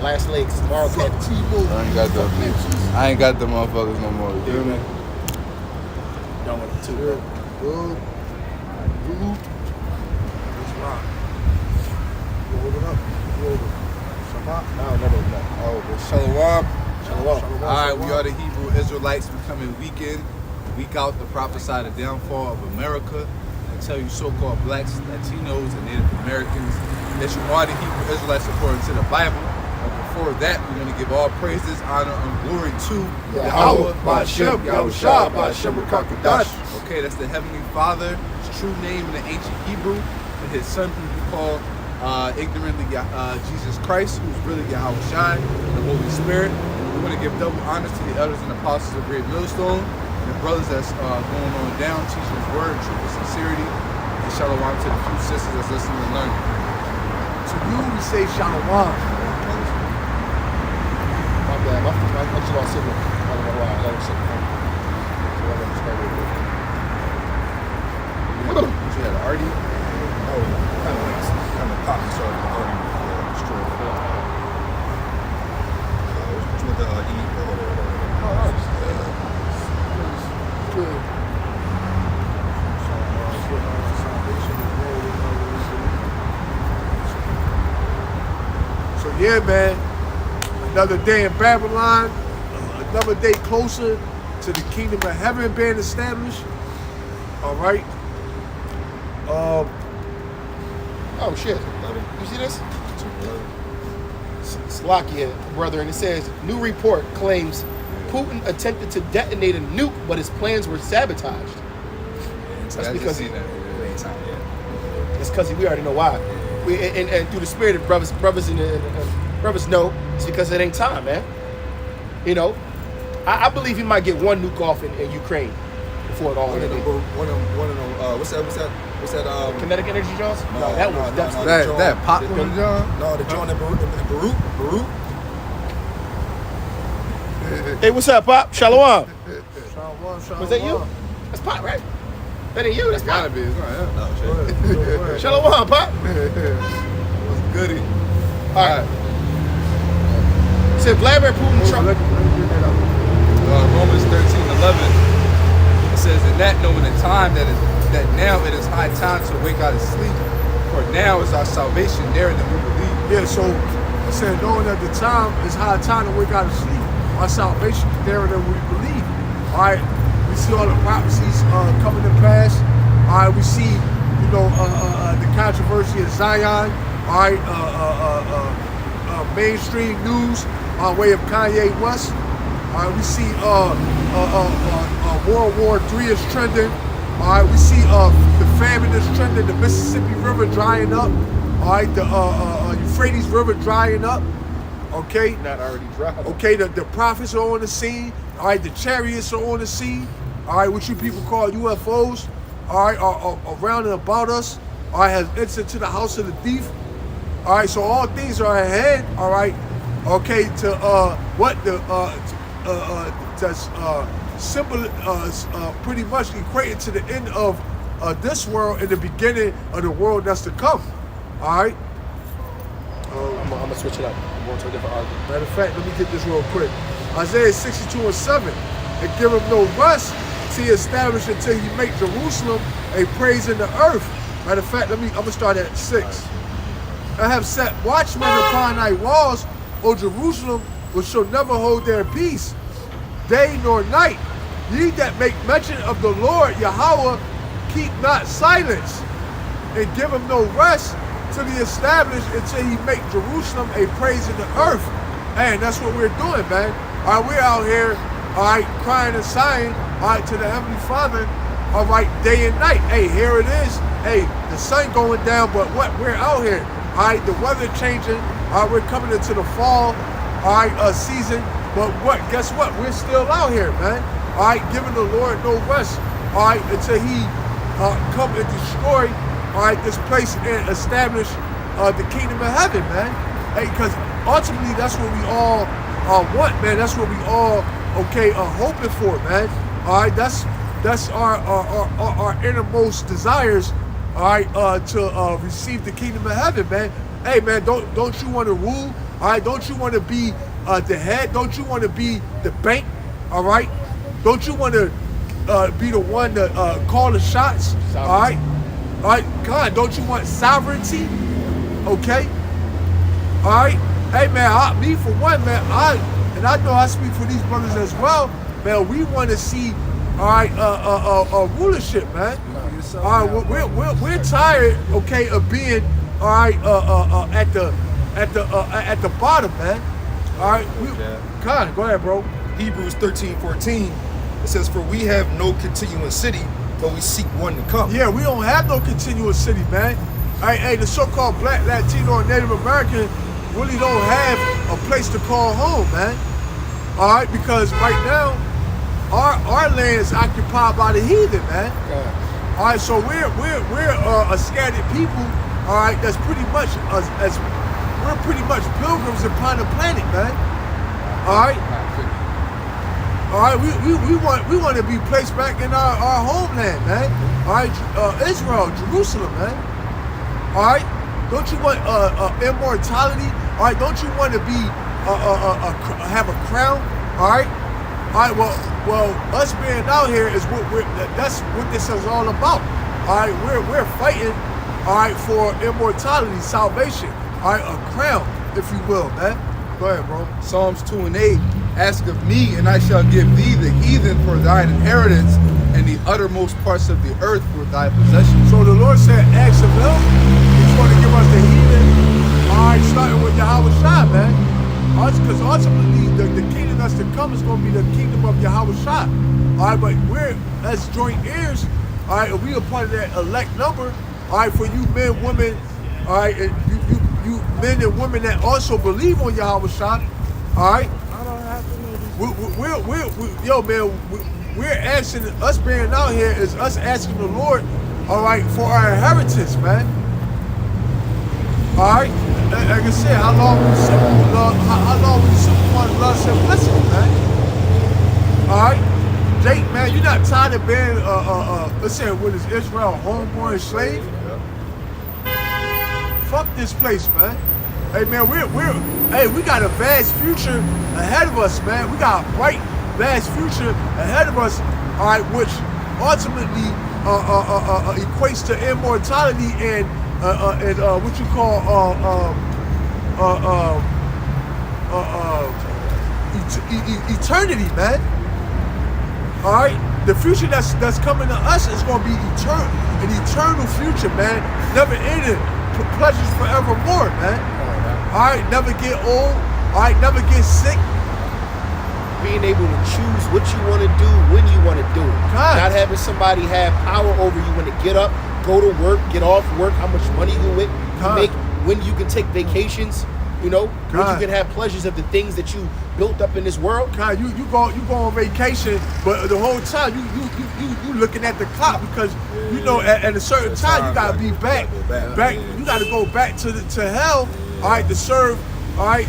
last legs. Tomorrow, Fuck T-Mobile. I ain't got the motherfuckers no more. You feel me? Done with them too. Good. Let's rock. Roll it up. Shabbat. I don't know that. Oh, but Shalom. Shalom. All right, we are the Hebrew Israelites. We come in week in, week out to prophesy the downfall of America and tell you so-called blacks, Latinos, and Native Americans that you are the Hebrew Israelites according to the Bible. But before that, we want to give all praises, honor, and glory to Yahweh, Ba'Shem, Yahushua, Ba'Shem, Rakakadash. Okay, that's the Heavenly Father, his true name in the ancient Hebrew, and his son who we call ignorantly Jesus Christ, who's really Yahushua, the Holy Spirit. We want to give double honors to the elders and apostles of Great Millstone, and the brothers that's going on down, teaching his word in truth and sincerity, and shalom to the few sisters that's listening and learning. To you, we say shalom. My bad. My shit on signal. I don't know why. I let him sit down. So I let him start with it. You had Artie? Oh, kind of pop started the Artie destroy. Which one the Oh, nice. Good. So yeah, man. Another day in Babylon. Another day closer to the kingdom of heaven being established. All right. Oh shit. You see this? Slovakia, brother, and it says new report claims Putin attempted to detonate a nuke, but his plans were sabotaged. That's because it's because we already know why. And through the spirit of brothers know it's because it ain't time, man. You know, I believe he might get one nuke off in Ukraine before it all ended. One of them. What's that? Kinetic energy, Jones? No, that was no, That popcorn, John? No, the John in Beirut. Hey, what's up, Pop? Shalom. Shalom. Was that you? That's Pop, right? That ain't you, that's Gotta Pop. be. It's not him. No, shit. Shalom, Pop. What's goody? All right. Said Vladimir Putin Trump. Romans 13:11. It says, "And that knowing the time that now it is high time to wake out of sleep, for now is our salvation nearer than we believe." Yeah, so I said, knowing at the time it's high time to wake out of sleep, our salvation is nearer than we believe. All right, we see all the prophecies coming to pass. All right, we see, the controversy of Zion. All right, mainstream news way of Kanye West. All right, we see World War III is trending. All right, we see the famine is trending. The Mississippi River drying up. All right, the Euphrates River drying up. Okay, Not already dry. okay, the prophets are on the scene. All right, the chariots are on the scene. All right, what you people call UFOs. All right, are around and about us. All right, has entered to the house of the thief. All right, so all things are ahead. All right, okay, to what the symbol pretty much equated to the end of this world and the beginning of the world that's to come. All right. I'm gonna switch it up. I'm going to a different argument. Matter of fact, let me get this real quick. Isaiah 62:7, and give him no rest till he establish until he make Jerusalem a praise in the earth. Matter of fact, I'm gonna start at 6. I have set watchmen upon thy walls, O Jerusalem, which shall never hold their peace, day nor night. Ye that make mention of the Lord Yahweh, keep not silence, and give him no rest till he establish until he make Jerusalem a praise in the earth. And that's what we're doing, man. All right, we're out here, all right, crying and sighing, all right, to the Heavenly Father, all right, day and night. Hey, here it is. Hey, the sun going down, but what? We're out here. All right, the weather changing. All right, we're coming into the fall, all right, season. But what? Guess what? We're still out here, man. All right, giving the Lord no rest. All right, until He come and destroy, all right, this place and establish the kingdom of heaven, man. Hey, because ultimately that's what we all want, man. That's what we all are hoping for, man. All right, that's our innermost desires. All right, to receive the kingdom of heaven, man. Hey, man, don't you want to rule All right, don't you want to be the head? Don't you want to be the bank? All right, don't you want to be the one to call the shots? All right, God, don't you want sovereignty? Okay, all right. Hey man, me for one, man, and I know I speak for these brothers as well, man. We want to see, all right, rulership, man. All right, we're tired, okay, of being, all right, at the bottom, man. All right, Con, go ahead, bro. Hebrews 13:14, it says, "For we have no continuing city, but we seek one to come." Yeah, we don't have no continuous city, man. Hey, the so-called Black, Latino, and Native American really don't have a place to call home, man. All right, because right now our land is occupied by the heathen, man. All right, so we're a scattered people. All right, that's pretty much as we're pretty much pilgrims upon the planet, man. All right, we want to be placed back in our homeland, man. All right, Israel, Jerusalem, man. All right, don't you want immortality? All right, don't you want to be have a crown? All right, well, us being out here is that's what this is all about. All right, we're fighting, all right, for immortality, salvation. All right, a crown, if you will, man. Go ahead, bro. Psalms 2:8, ask of me, and I shall give thee the heathen for thine inheritance, and the uttermost parts of the earth for thy possession. So the Lord said, ask of him. He's going to give us the heathen. All right, starting with Yahweh Shai, man. Because ultimately, the kingdom that's to come is going to be the kingdom of Yahweh Shai. All right, but we're, as joint heirs, all right, and we are part of that elect number. All right, for you men, women, all right, and you men and women that also believe on Yahweh Shai, all right? I don't have to know this. Yo, man, we're asking, us being out here is us asking the Lord, all right, for our inheritance, man. All right? Like I said, how long we simple love, how long we simple one love simplicity, man. All right? Jake, man, you not tired of being, let's say, what is Israel, a homeborn slave? Fuck this place, man. Hey, man, we got a vast future ahead of us, man. We got a bright, vast future ahead of us, all right, which ultimately equates to immortality and what you call eternity, man. All right, the future that's coming to us is going to be an eternal future, man. Never ending. Pleasures forevermore, man. All right, never get old. All right, never get sick. Being able to choose what you want to do when you want to do it. God. Not having somebody have power over you when to get up, go to work, get off work, how much money you make, when you can take vacations, you know, when you can have pleasures of the things that you built up in this world. God, you go on vacation, but the whole time you looking at the clock because you know at a certain time you gotta be back. You gotta go back to hell, all right, to serve, all right,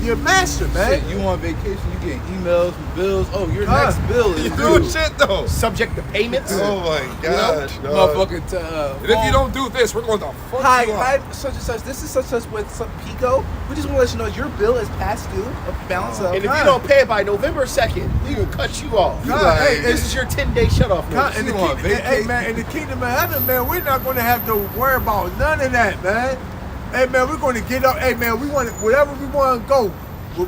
your master, man. Shit, you on vacation, you getting emails with bills. Oh, your next bill is You due. doing shit though. Subject to payments. Oh my gosh, Motherfucking And if you don't do this, we're going to fuck you up. Hi, such and such. This is such and such with some Pico. We just want to let you know your bill is past due. A balance of. And if you don't pay it by November 2nd, we will cut you off. God, hey, This is your 10-day shutoff notice. In the You on kingdom, hey, vacation? man, in the kingdom of heaven, man, we're not going to have to worry about none of that, man. Hey, man, we're going to get up. Hey, man, we want wherever we want to go,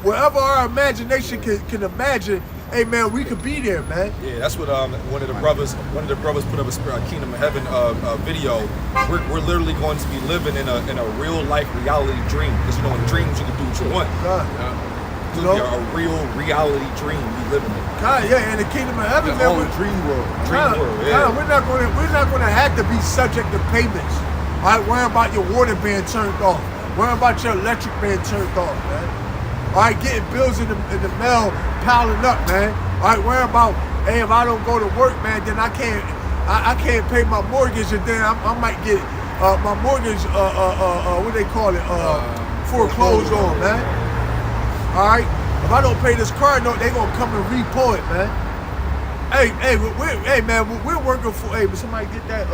wherever our imagination can imagine. Hey, man, we could be there, man. Yeah, that's what one of the brothers put up a Kingdom of Heaven video. We're literally going to be living in a real life reality dream, because you know in dreams you can do what you want. God, It's you gonna know? be a real reality dream we living in. God, yeah, in the kingdom of heaven, the man, whole dream world. Dream world, yeah. God, we're not going to have to be subject to payments. All right, worry about your water being turned off. Worry about your electric being turned off, man. All right, getting bills in the mail piling up, man. All right, worry about, hey, if I don't go to work, man, then I can't pay my mortgage, and then I might get my mortgage, what they call it, foreclosed on, man. All right, if I don't pay this car note, they gonna come and repo it, man. Hey, man, we're working for. Hey, but somebody get that.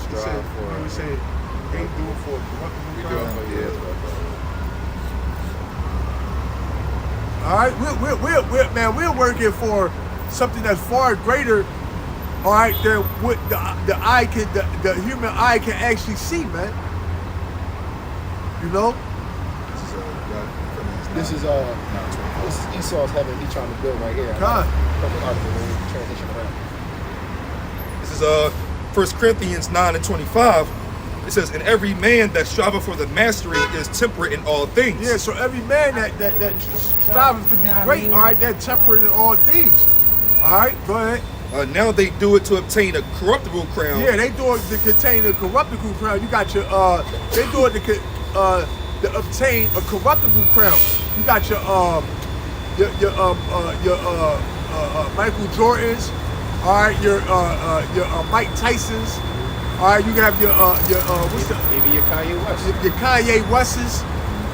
Strive for. We say, ain't do it for. We do it for All right, we're working for something that's far greater, all right, than what the human eye can actually see, man. You know? This is Esau's heaven. He's trying to build right here. God. Perfect article. When we transition around. This is 1 Corinthians 9:25. It says, "And every man that striveth for the mastery is temperate in all things." Yeah, so every man that strives to be great, all right, they're temperate in all things. All right, go ahead. Now they do it to obtain a corruptible crown. Yeah, they do it to contain a corruptible crown. You got your they do it to obtain a corruptible crown. You got your Michael Jordans, all right, your Mike Tysons, all right. You have your what's the Maybe your Kanye West. your Kanye Wests,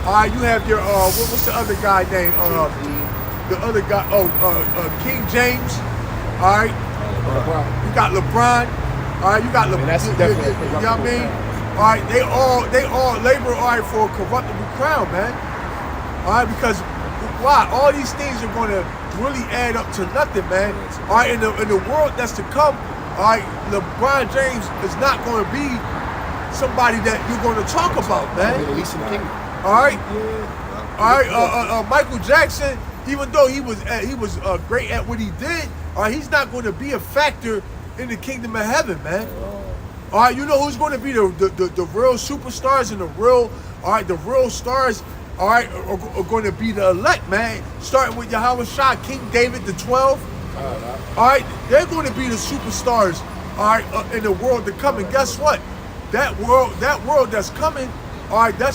all right. You have your what's the other guy name? The other guy, King James, all right. You got LeBron, all right. You got LeBron. that's definitely a you know what I mean? corruptible All right, they all labor, all right, for a corruptible crown, man. All right, because why? All these things are going to really add up to nothing, man. All right, in the world that's to come, all right, LeBron James is not going to be somebody that you're going to talk about, man. At least in the kingdom. All right, all right. Michael Jackson, even though he was great at what he did, all right, he's not going to be a factor in the kingdom of heaven, man. All right, you know who's going to be the real superstars and the real stars, all right, are going to be the elect, man. Starting with Yahweh Shah, King David, the 12. All right, they're going to be the superstars, all right, in the world to come. And guess what? That world that's coming, all right, that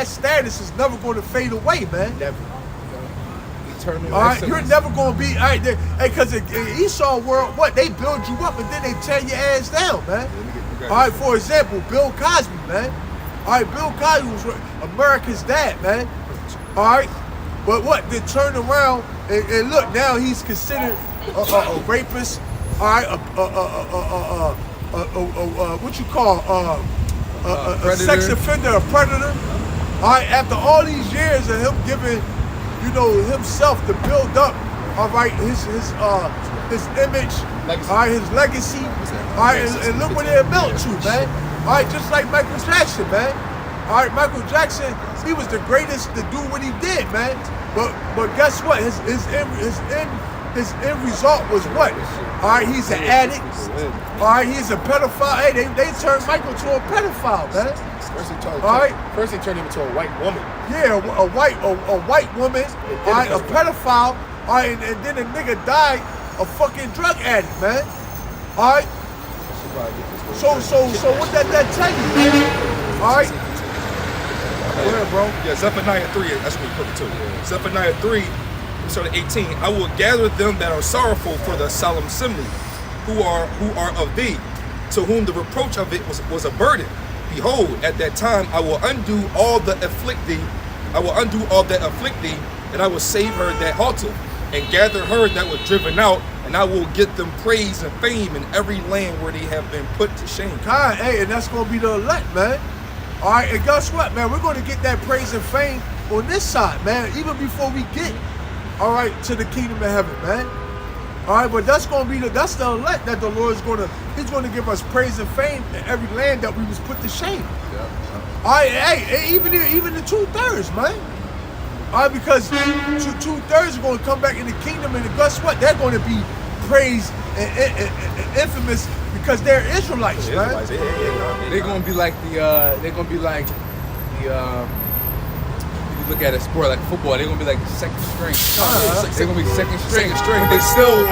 status is never going to fade away, man. Never. Eternal All right, excellence. you're never gonna be all right. Because in Esau world, what they build you up and then they tear your ass down, man. All right, for example, Bill Cosby, man. All right, Bill Cosby was America's dad, man. All right, but what? They turn around and look, now he's considered a rapist. All right, what you call a sex offender, a predator. All right, after all these years of him giving, you know, himself to build up, all right, his image, Legacy. all right, his legacy, all right, and look where they're built to, man. All right, just like Michael Jackson, man. All right, Michael Jackson, he was the greatest to do what he did, man. But guess what? His end result was what? All right, he's an addict. All right, he's a pedophile. Hey, they turned Michael to a pedophile, man. First they turned him into a white woman. Yeah, a white woman, all right, a pedophile, all right, and then the nigga died a fucking drug addict, man. All right. So what that tell you, man? All right. Go ahead, bro. Yeah, Zephaniah 3, that's what we put it to. Zephaniah 3, we started 18. I will gather them that are sorrowful for the solemn assembly, who are of thee, to whom the reproach of it was a burden. Behold, at that time I will undo all that afflict thee, and I will save her that halteth, and gather her that was driven out, and I will get them praise and fame in every land where they have been put to shame. God, hey, and that's gonna be the elect, man. All right, and guess what, man? We're gonna get that praise and fame on this side, man, even before we get, all right, to the kingdom of heaven, man. All right, but that's the elect that the Lord he's gonna give us praise and fame in every land that we was put to shame. All right, hey, even the 2/3, man. All right, because 2/3 are gonna come back in the kingdom, and guess what? They're gonna be praised and infamous because they're Israelites, man. They're gonna be like the you look at a sport like football, they're gonna be like the second string. They're gonna be second string. But they still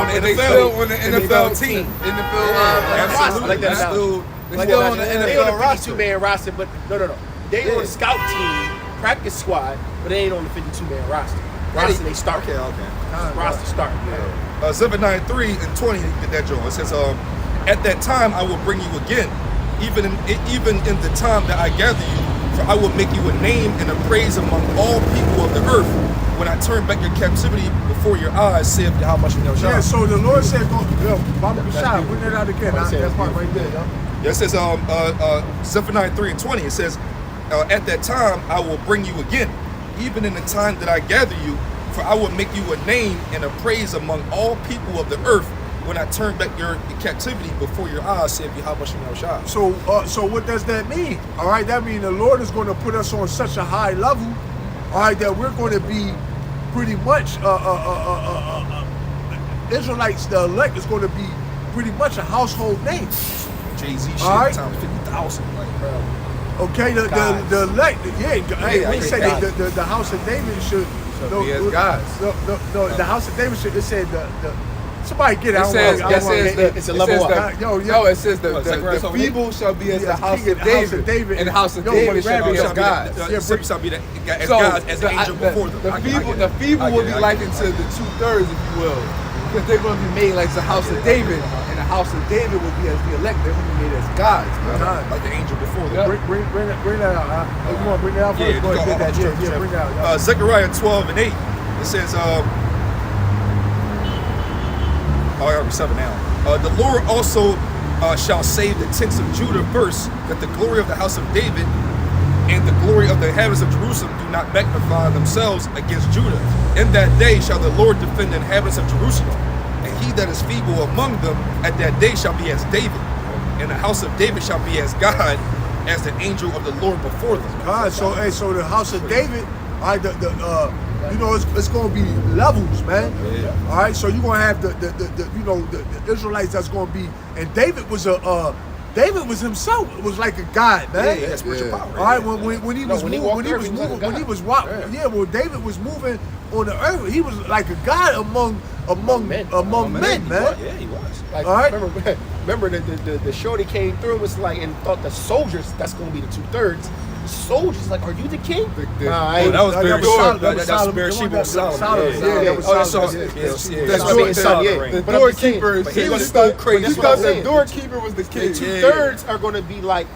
on the NFL team. I like that analogy. They still on the They NFL on the roster. 52-man roster, but no. They on the scout team, practice squad, but they ain't on the 52-man roster. Roster they start. Okay. Roster start. Zephaniah 3 and 20, get that joint. It says, at that time I will bring you again, even in the time that I gather you, for I will make you a name and a praise among all people of the earth, when I turn back your captivity before your eyes, saith Yahweh Shah. Yeah, so the Lord said, Baba Bashar, bring that out again. That part right there, yo. Yeah, it says Zephaniah 3 and 20, it says, at that time I will bring you again, even in the time that I gather you, for I will make you a name and a praise among all people of the earth when I turn back your captivity before your eyes, said Yahweh Shem Yahushua. So what does that mean? All right, that means the Lord is going to put us on such a high level, all right, that we're going to be pretty much Israelites. The elect is going to be pretty much a household name. Jay-Z shit All right. times 50,000, like, bro. Okay, the elect, hey, we say God. the house of David should be as gods. No, the house of David should. It said the somebody get out. It's a level up. No, it says the Zechariah 12:8. feeble shall be as Yeah, the house king of of the house of David, David. and the house of Yo, David but shall be Rabbi, as gods. Shall be as So gods, as the angel before them. The feeble will be likened to the 2/3, if you will, because they're going to be made like the house of David, and the house of David will be as the elect. They're going to be made as gods. Man. Like the angel before them. Bring that out. You want to bring that out first? Yeah, Go ahead, get that. Yeah, bring that out. Zechariah 12:8. It says, I already 7 now. The Lord also shall save the tents of Judah first, that the glory of the house of David and the glory of the inhabitants of Jerusalem do not magnify themselves against Judah. In that day shall the Lord defend the inhabitants of Jerusalem, and he that is feeble among them at that day shall be as David, and the house of David shall be as God, as the angel of the Lord before them. God, so the house of David, all right, it's going to be levels, man. Yeah. All right, so you're going to have the Israelites that's going to be, and David was himself. It was like a god, man. Yeah, he had spiritual power. All right, when he was when he moving, walked earth, he was like a god. when David was moving on the earth, he was like a god among men, man. Yeah, he was. Like, All right. remember the shorty came through and was like, and thought the soldiers, that's going to be the 2/3. The soldiers, like, are you the king? Nah, I ain't. That was very good. That was That's Solomon. Beersheba was Solomon. Solomon. Yeah, that was oh, that's Solomon. Solomon. Yeah. That's That's I mean, Solomon. yeah. The But I'm just saying, doorkeeper, but he he was was so crazy. That's He what I'm thought the saying. doorkeeper was the The king. 2/3 are going to be like,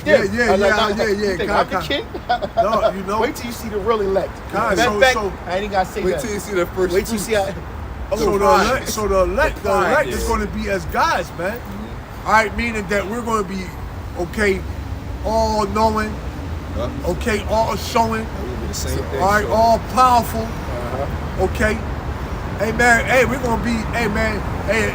them. Yeah. You think I'm the Con. king? No, you know. Wait till you see the real elect. Con, Matter of fact, so- I ain't even got to say Wait that. till you see the first. Wait till you see how. So the elect is yeah. going to be as gods, man. All right, meaning that we're going to be all knowing, all showing, The same thing. all right, all powerful, okay. Hey man, we're gonna be,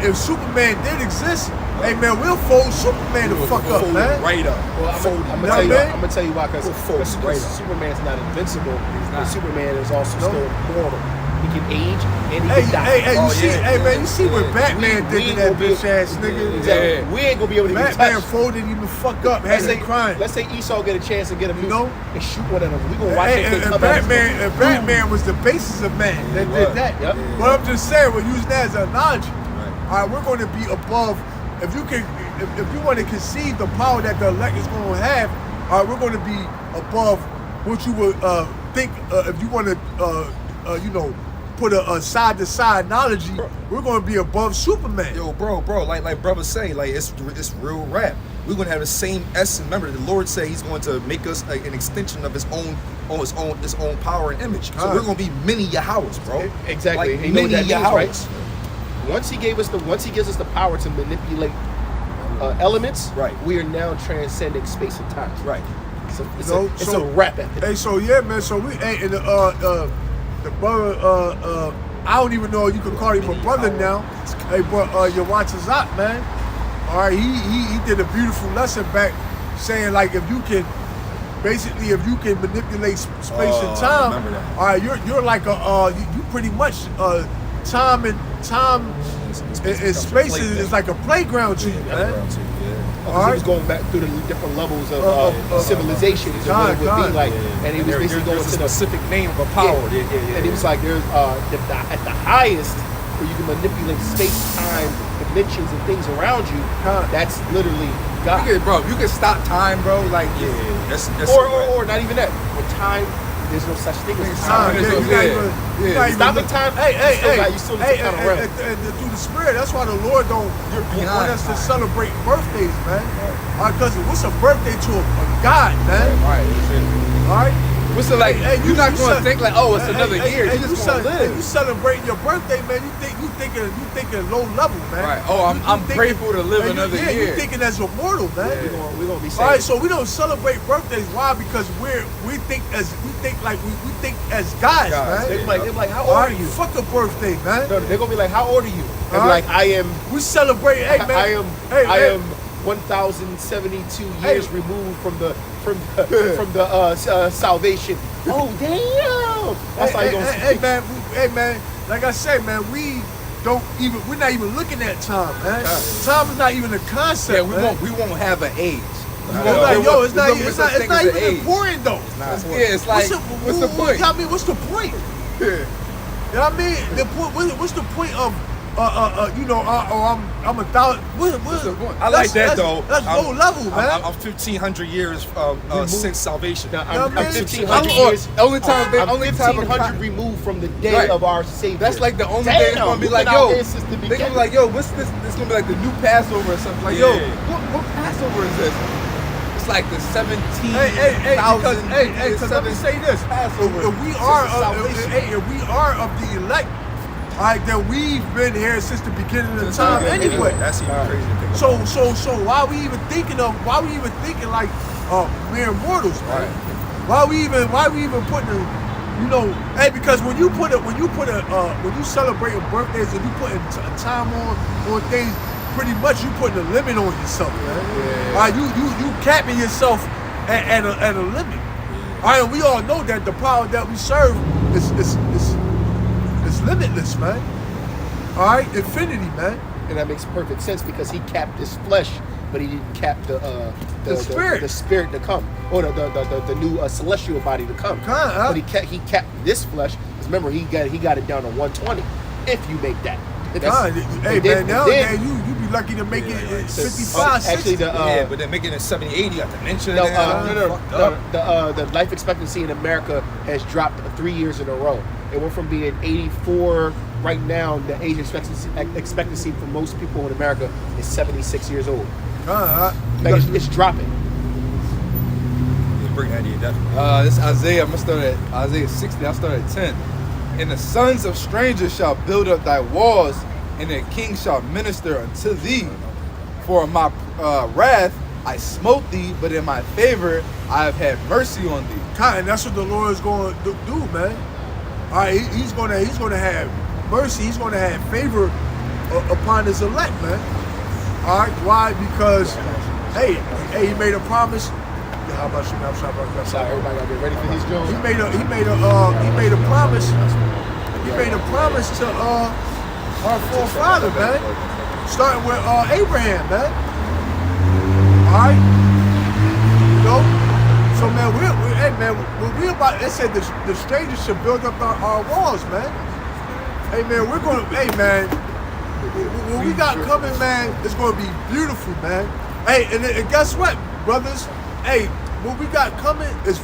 if Superman did exist, man, we'll fold Superman the fuck up, man. Right up. Well, I'm Know gonna what I tell you why. We'll Because fold right up. Superman's not invincible. not. Superman is also No. still mortal. He can age and he can die. You see, yeah, man, you see what yeah. Batman did to that gonna be- bitch ass nigga. Exactly. Yeah. We ain't gonna be able to get Batman touched. folded him the fuck up, had him crying. Let's say Esau get a chance to get a You know? and shoot one of them. We gonna watch that thing And come out. Batman was the basis of man that did that. Yep. But I'm just saying, we're using that as an analogy. All right, we're going to be above. If you want to conceive the power that the elect is going to have, all right, we're going to be above what you would think if you want to, put a side to side analogy. We're going to be above Superman. Yo, bro, like brother say, like it's real rap. We're gonna have the same essence. Remember, the Lord said He's going to make us like an extension of His own power and image. So we're gonna be many Yahwehs, bro. Exactly. Like And you know many what that means, Yahwehs. right? Once he gives us the power to manipulate elements, Right. we are now transcending space and time. Right. So it's, So- it's so- a rap at Hey, so yeah, man. So we and the brother. I don't even know if you can call him a brother now. Hey, but Yawatazat, man. All right, he did a beautiful lesson back, saying like if you can manipulate space and I time. remember that. All right, you're like you pretty much time and space is like a playground to you, man. He All was right. going back through the different levels of civilizations and what it would God. be like, and he was basically going There's to a the specific name of a power. Yeah. And he was like, there's at the highest where you can manipulate space, time, dimensions, and things around you. That's literally God. You can stop time, bro. Like, That's Or not even that. With time, there's no such thing as time. You not even Stopping time. You still need to kind of realm. and through the spirit, that's why the Lord don't want us to celebrate birthdays, man. Because what's a birthday to a God, man? right. All right. What's it like? Hey, you're not you gonna cel- think like, oh, it's Hey, another hey, year. hey, You're just gonna hey, you live. celebrating your birthday, man. You thinking low level, man. Right. Oh, I'm thinking- grateful to live hey, another yeah, year. You thinking as immortal, man. We're gonna be All right, saying. so we don't celebrate birthdays. Why? Because we think as guys, man. They're like, how All old are right, you? fuck a birthday, man. No, they're gonna be like, how old are you? And All like, right. I am. We celebrate. Hey, man. I am 1,072 years removed from the salvation. Oh damn! That's how you gonna Hey man, like I said, man, we're not even looking at time, man. Time is not even a concept. Yeah, man. we won't have an age. It's not even age. important though. It's like, what's the point? I mean, what's the point? You know what I mean? The point. What's the point of I'm 1,000. What's the point? I like that though. That's low level, man. I'm 1,500 years since salvation. Now, You know I'm what I mean? 1,500 I'm- years. only time they- I'm only time of 1,500 con- removed from the day Right. of our Savior. That's like the only Damn, thing it's gonna be we've like, been out yo, there since the they're gonna beginning. be like, yo, what's this? This gonna be like the new Passover or something. Like, yo, Yeah. what Passover is this? It's like the 17,000. Because let me say this: Passover. if we are, salvation. if we are of the elect, all right, then we've been here since the beginning of time anyway. That's even crazy to think about. So why we even thinking like mere mortals, man? Why we even putting because when you celebrating birthdays and you putting time on things, pretty much you putting a limit on yourself, man. All right, you capping yourself at a limit. All right, and we all know that the power that we serve is limitless, man. All right, infinity, man. And that makes perfect sense because he capped his flesh, but he didn't cap the spirit. the spirit to come, or the new celestial body to come. Huh? But he capped this flesh. Because remember, he got it down to 120. If you make that. Hey, man, nowadays you be lucky to make it 55, 60. Actually, Yeah, but then making it 70, 80, got dementia. the life expectancy in America has dropped 3 years in a row. It went from being 84 right now. The age expectancy for most people in America is 76 years old. Like it's dropping. Bring that in, definitely. This Isaiah, I'm gonna start at Isaiah 60, I'll start at 10. And the sons of strangers shall build up thy walls, and their kings shall minister unto thee. For in my wrath I smote thee, but in my favor I have had mercy on thee. And that's what the Lord is going to do, man. All right, he's going to have mercy. He's going to have favor upon his elect, man. All right, why? Because hey, he made a promise. How about you? I'm sorry. Everybody gotta get ready for these Jones. He made a promise. He made a promise to our forefather, man. Starting with Abraham, man. All right, So man, we about. It said the strangers should build up our walls, man. Hey man, we're gonna. Hey man, what we got coming, man, it's gonna be beautiful, man. Hey, and guess what, brothers? Hey, what we got coming is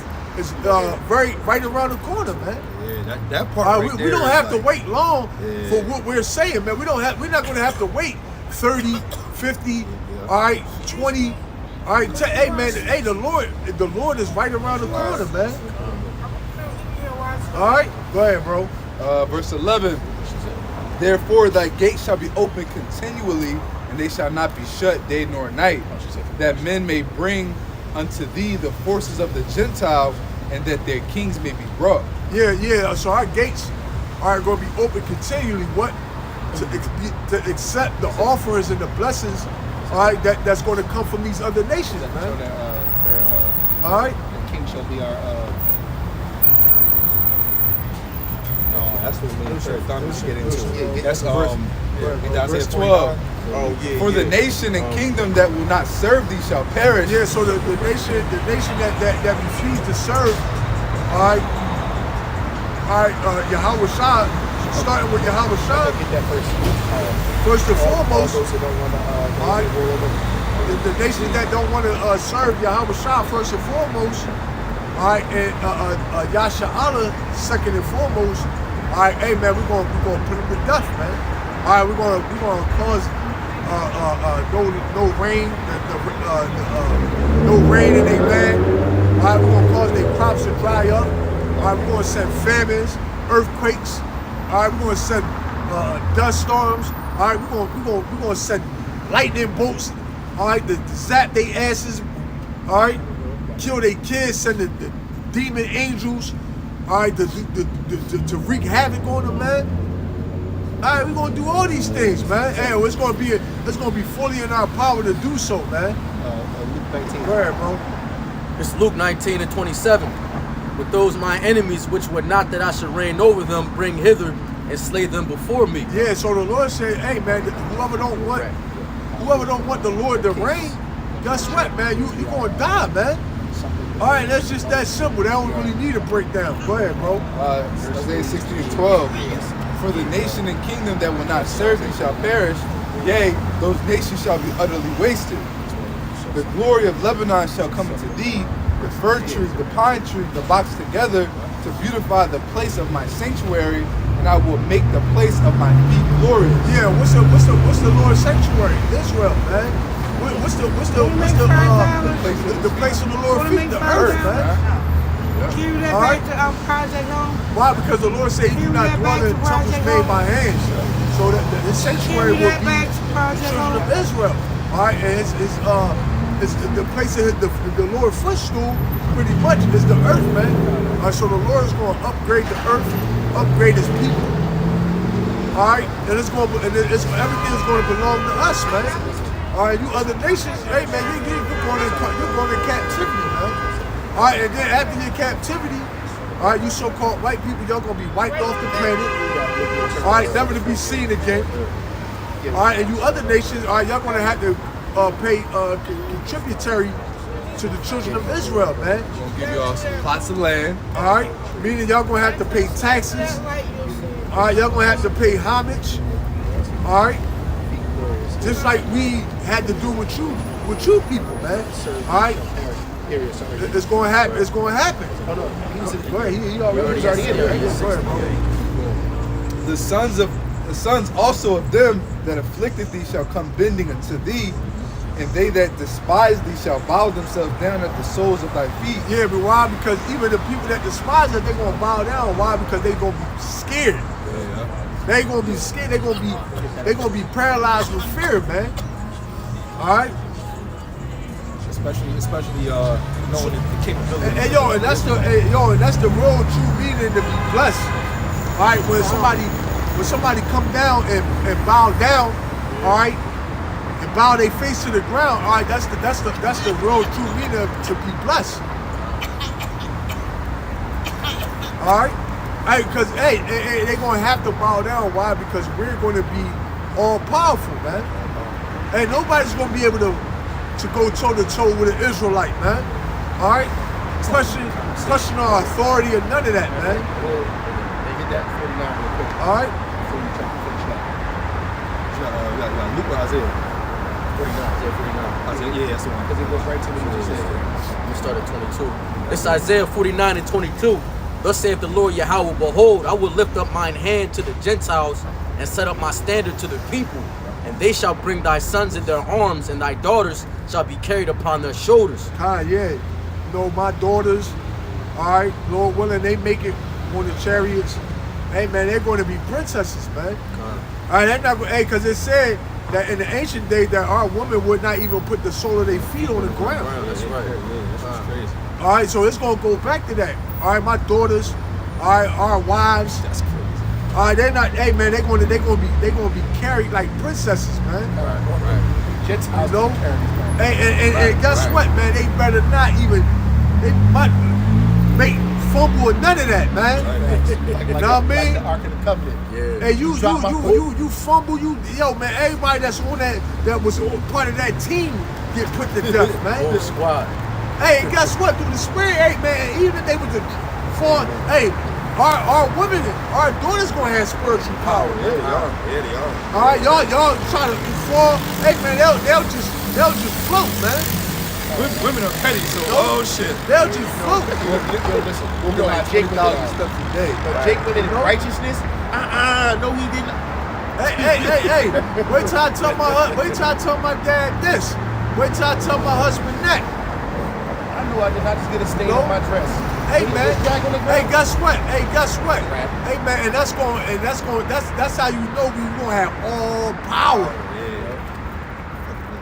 very right around the corner, man. Yeah, that part right there. We don't is have to like- wait long for what we're saying, man. We're not going to have to wait 30, 50, all right, 20. All right, hey man, hey the Lord is right around the corner, man. All right, go ahead, bro. Verse 11. Therefore thy gates shall be open continually, and they shall not be shut day nor night, that men may bring unto thee the forces of the Gentiles, and that their kings may be brought. Yeah. So our gates are going to be open continually. What to accept the offers and the blessings, all right, that's going to come from these other nations, So man. that All right. the king shall be our. That's what me and Sir Thomas get into. Yeah, That's Verse 12. Oh yeah. For the nation and kingdom that will not serve thee shall perish. Yeah, so the nation that refused to serve, all right, Yahweh Shah, starting with Yahweh Shah, Get that first and all foremost, those that don't want all right, the nation that don't want to serve Yahweh Shah, first and foremost, all right, and Yasha Allah, second and foremost, all right, hey man, we're gonna put them to death, man. All right, we're gonna cause no rain, no rain in their land. All right, we're gonna cause their crops to dry up. All right, we're gonna send famines, earthquakes. All right, we're gonna send dust storms. All right, we're gonna send lightning bolts. All right, to zap their asses. All right, kill their kids. Send the demon angels. All right, to wreak havoc on them, man. All right, we're gonna do all these things, man. Hey, it's gonna be fully in our power to do so, man. Luke 19. Go ahead, bro. It's Luke 19 and 27. With those my enemies, which would not that I should reign over them, bring hither and slay them before me. Yeah, so the Lord said, hey, man, whoever don't want the Lord to reign, guess what, man? You gonna die, man. All right, that's just that simple. They don't really need a breakdown. Go ahead, bro. Isaiah 16:12. For the nation and kingdom that will not serve thee shall perish. Yea, those nations shall be utterly wasted. The glory of Lebanon shall come to thee, the fir tree, the pine tree, the box together, to beautify the place of my sanctuary, and I will make the place of my feet glorious. Yeah, what's the Lord's sanctuary? Israel, man. What's the place of the Lord's feet? The earth, man. Can you read that All back right. to Project Home? Why? Because the Lord said he do not dwell in temples made by hands. So that the sanctuary will be the children of Israel. All right, and it's the place of the Lord's footstool. Pretty much is the earth, man. All right, so the Lord is going to upgrade the earth, upgrade His people. All right, and everything is going to belong to us, man. All right, you other nations, hey man, you're going in captivity, man. All right, and then after your captivity, all right, you so-called white people, y'all gonna be wiped off the planet. All right, never to be seen again. All right, and you other nations, all right, y'all gonna have to pay tributary to the children of Israel, man. Gonna give y'all some plots of land. All right, meaning y'all gonna have to pay taxes. All right, y'all gonna have to pay homage. All right, just like we had to do with you people, man. All right. It's going to happen. It's going to happen. Hold on. Go ahead. He already in there. Go ahead, bro. The sons also of them that afflicted thee shall come bending unto thee, and they that despise thee shall bow themselves down at the soles of thy feet. Yeah, but why? Because even the people that despise us, they're going to bow down. Why? Because they're going to be scared. They ain't going to be scared. They're going to be paralyzed with fear, man. All right. Especially knowing the capability. And that's the real true meaning to be blessed. All right, when somebody come down and bow down, all right, and bow their face to the ground, all right, that's the real true meaning to be blessed. All right, because they're gonna have to bow down. Why? Because we're gonna be all powerful, man. And nobody's gonna be able to go toe-to-toe with an Israelite, man. All right? Question our authority or none of that, man. They get that 49 real quick. All right? Before you finish that. Luke or Isaiah? 49. Isaiah, yeah, that's the one. Because it goes right to what you just said. We start at 22. It's Isaiah 49 and 22. Thus saith the Lord Yahweh, behold, I will lift up mine hand to the Gentiles and set up my standard to the people. And they shall bring thy sons in their arms, and thy daughters shall be carried upon their shoulders. Yeah. You know, my daughters, all right, Lord willing, they make it on the chariots. Hey, man, they're going to be princesses, man. All right, they're not going to, because it said that in the ancient days that our women would not even put the sole of their feet on the ground. That's right. That's crazy. All right, so it's going to go back to that. All right, my daughters, all right, our wives. That's crazy. All right, they're not. Hey, man, they're gonna be carried like princesses, man. Right. Gentiles, You know? carry. And guess what, man? They better not even. They might make fumble or none of that, man. You know what I mean? Like the Ark of the Covenant. Yeah. Hey, Drop my foot. you fumble, yo, man. Everybody that's on that was part of that team get put to death, man. Whole squad. Hey, guess what? Through the spirit, hey, man. Even if they was hey. Our women, our daughters gonna have spiritual power. Yeah, they are. All right, y'all try to perform. Hey man, they'll just float, man. Women are petty, so oh shit. They'll just float. Listen, we'll go like Jake went in. stuff today. Jake went in righteousness. No, he didn't. Hey. Wait till I tell my dad this. Wait till I tell my husband that. blue, I did not just get a stain No. on my dress. Hey When you man, just drag on the hey ground, guess what? Hey guess what? Right. Hey man, and that's how you know we gonna have all power.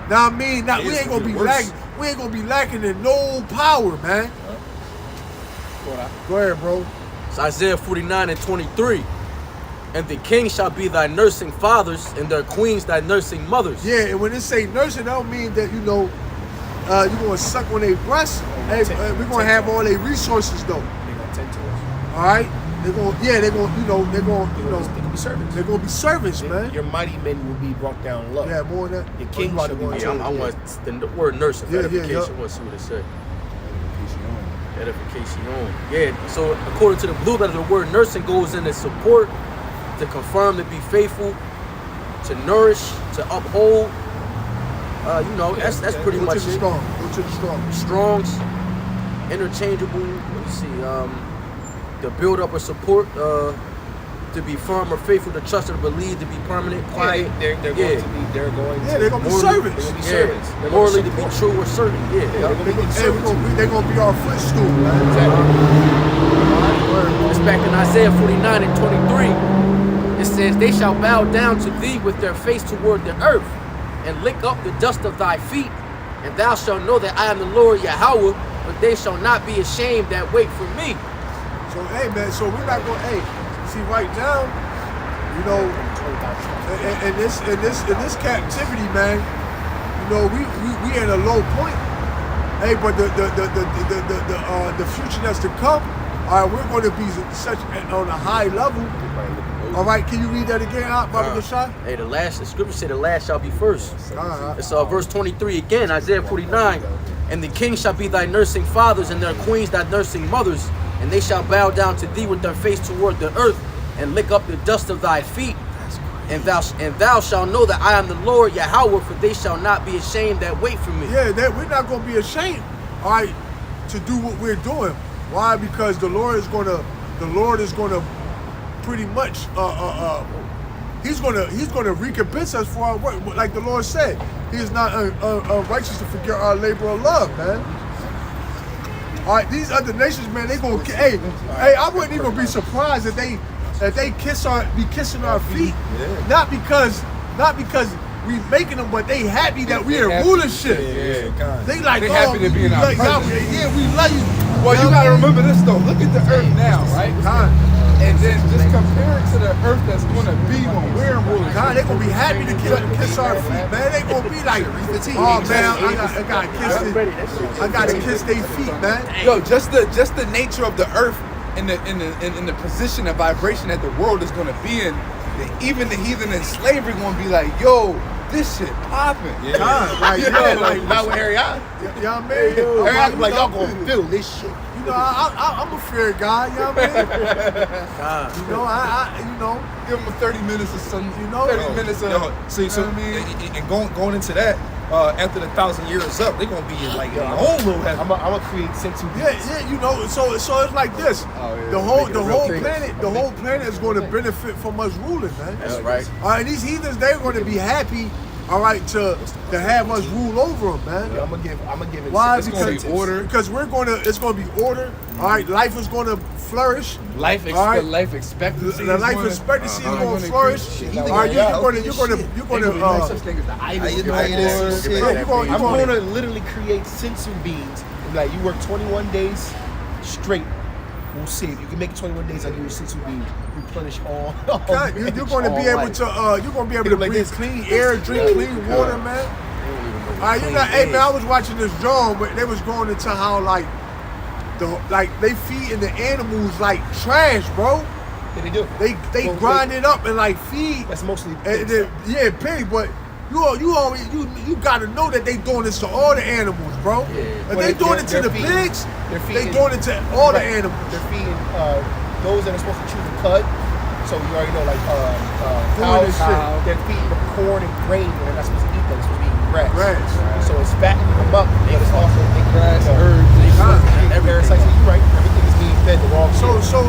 Now I mean, now we It's ain't gonna be worse. lacking. We ain't gonna be lacking in no power, man. Go ahead, bro. It's Isaiah 49 and 23. And the king shall be thy nursing fathers, and their queens thy nursing mothers. Yeah, and when they say nursing, that don't mean that you gonna suck on their breasts. Hey, we're gonna have all their resources though. they gonna tend to us. All right, they're gonna They gonna be servants. they're gonna be servants, man. Your mighty men will be brought down low. Yeah, more than that. Your king Oh, you should be wanna Yeah, go I into it? want the word nursing, Yeah, yeah, edification. yeah. Let's see what it say. Edification. Yeah, so according to the blue letter, the word nursing goes in as support, to confirm, to be faithful, to nourish, to uphold. That's pretty Go much to the it. strong. Go to the strong. Strongs, interchangeable. Let's see, to build up or support, to be firm or faithful, to trust or believe, to be permanent, quiet. They're going to be. They're going Yeah, to. they're gonna be Morally- servants. They're gonna be Yeah, servants. They're morally to gonna be support. true or certain. Yeah, They're gonna be They're gonna be our footstool, man. Exactly. it's back in Isaiah 49 and 23. It says, they shall bow down to thee with their face toward the earth, and lick up the dust of thy feet, and thou shalt know that I am the Lord Yahweh, but they shall not be ashamed that wait for me. So hey, man. So we're not gonna. Hey, see right now, in this captivity, man. We in a low point. Hey, but the future that's to come, all right, we're going to be on a high level. All right, can you read that again, Baba Gashai? Hey, the scripture said the last shall be first. Alright. It's verse 23 again, Isaiah 49. And the king shall be thy nursing fathers, and their queens thy nursing mothers, and they shall bow down to thee with their face toward the earth, and lick up the dust of thy feet. And thou shalt know that I am the Lord Yahweh, for they shall not be ashamed that wait for me. Yeah, we're not going to be ashamed, all right, to do what we're doing. Why? Because the Lord is going to pretty much he's going to recompense us for our work. Like the Lord said, he is not unrighteous to forget our labor of love, man. All right, these other nations, man, they gonna hey, I wouldn't even be surprised if they be kissing our feet, not because we making them, but they happy that we in rulership. They like, They happy to be in our presence. Yeah, we love you. Well, you gotta remember this though. Look at the earth now, right? God, And then just compare it to the earth that's gonna be when we're in rulership. God, they gonna be happy to kiss our feet, man. They gonna be like, oh man, I gotta kiss their feet, man. Yo, just the nature of the earth and the position and vibration that the world is gonna be in, that even the heathen in slavery gonna be like, yo, this shit popping. God, like, Like not with Harry I. y'all man. Harry I be like, y'all gonna feel this shit. I'm a fair guy, you know what I mean? You know, Give them 30 minutes of sun, 30 minutes of. So you know what I mean? and going into that, after the 1,000 years up, they're gonna be in like in their own little heaven. I'm gonna create sense of yeah, so it's like this. yeah, the whole make it real planet is going to benefit from us ruling, man. That's right. All right, these heathens, they're going to be happy, all right, to have us rule over them, man. I'm gonna give it. Why? It's gonna be order. Because it's going to be order. All right, life is going to flourish. Life expectancy. The life expectancy is going to flourish. All right, you're going I'm gonna literally create sensu beans. Like you work 21 days straight. We'll see if you can make 21 days. I'll give you a sensu bean. Replenish all. God, you're going to be able to Like breathe this. clean air, drink clean water, man. All right, hey man, I was watching this drawing, but they was going into how they feeding the animals like trash, bro. Yeah, they do. They grind it up and like feed. That's mostly And pigs. yeah, pig, but you gotta know that they doing this to all the animals, bro. If Well, they doing it to they're the feeding- pigs, they're they feeding- doing it to all the Right. animals. They're feeding those that are supposed to chew the cud. So you already know, like Corn and cows, shit. they're feeding them corn and grain, and they're not supposed to eat that. They're supposed to be eating grass. Grass. So it's fattening them up, but it's also making Grass, them, herbs, every parasite. So you're right. Everything is being fed the wrong shit. So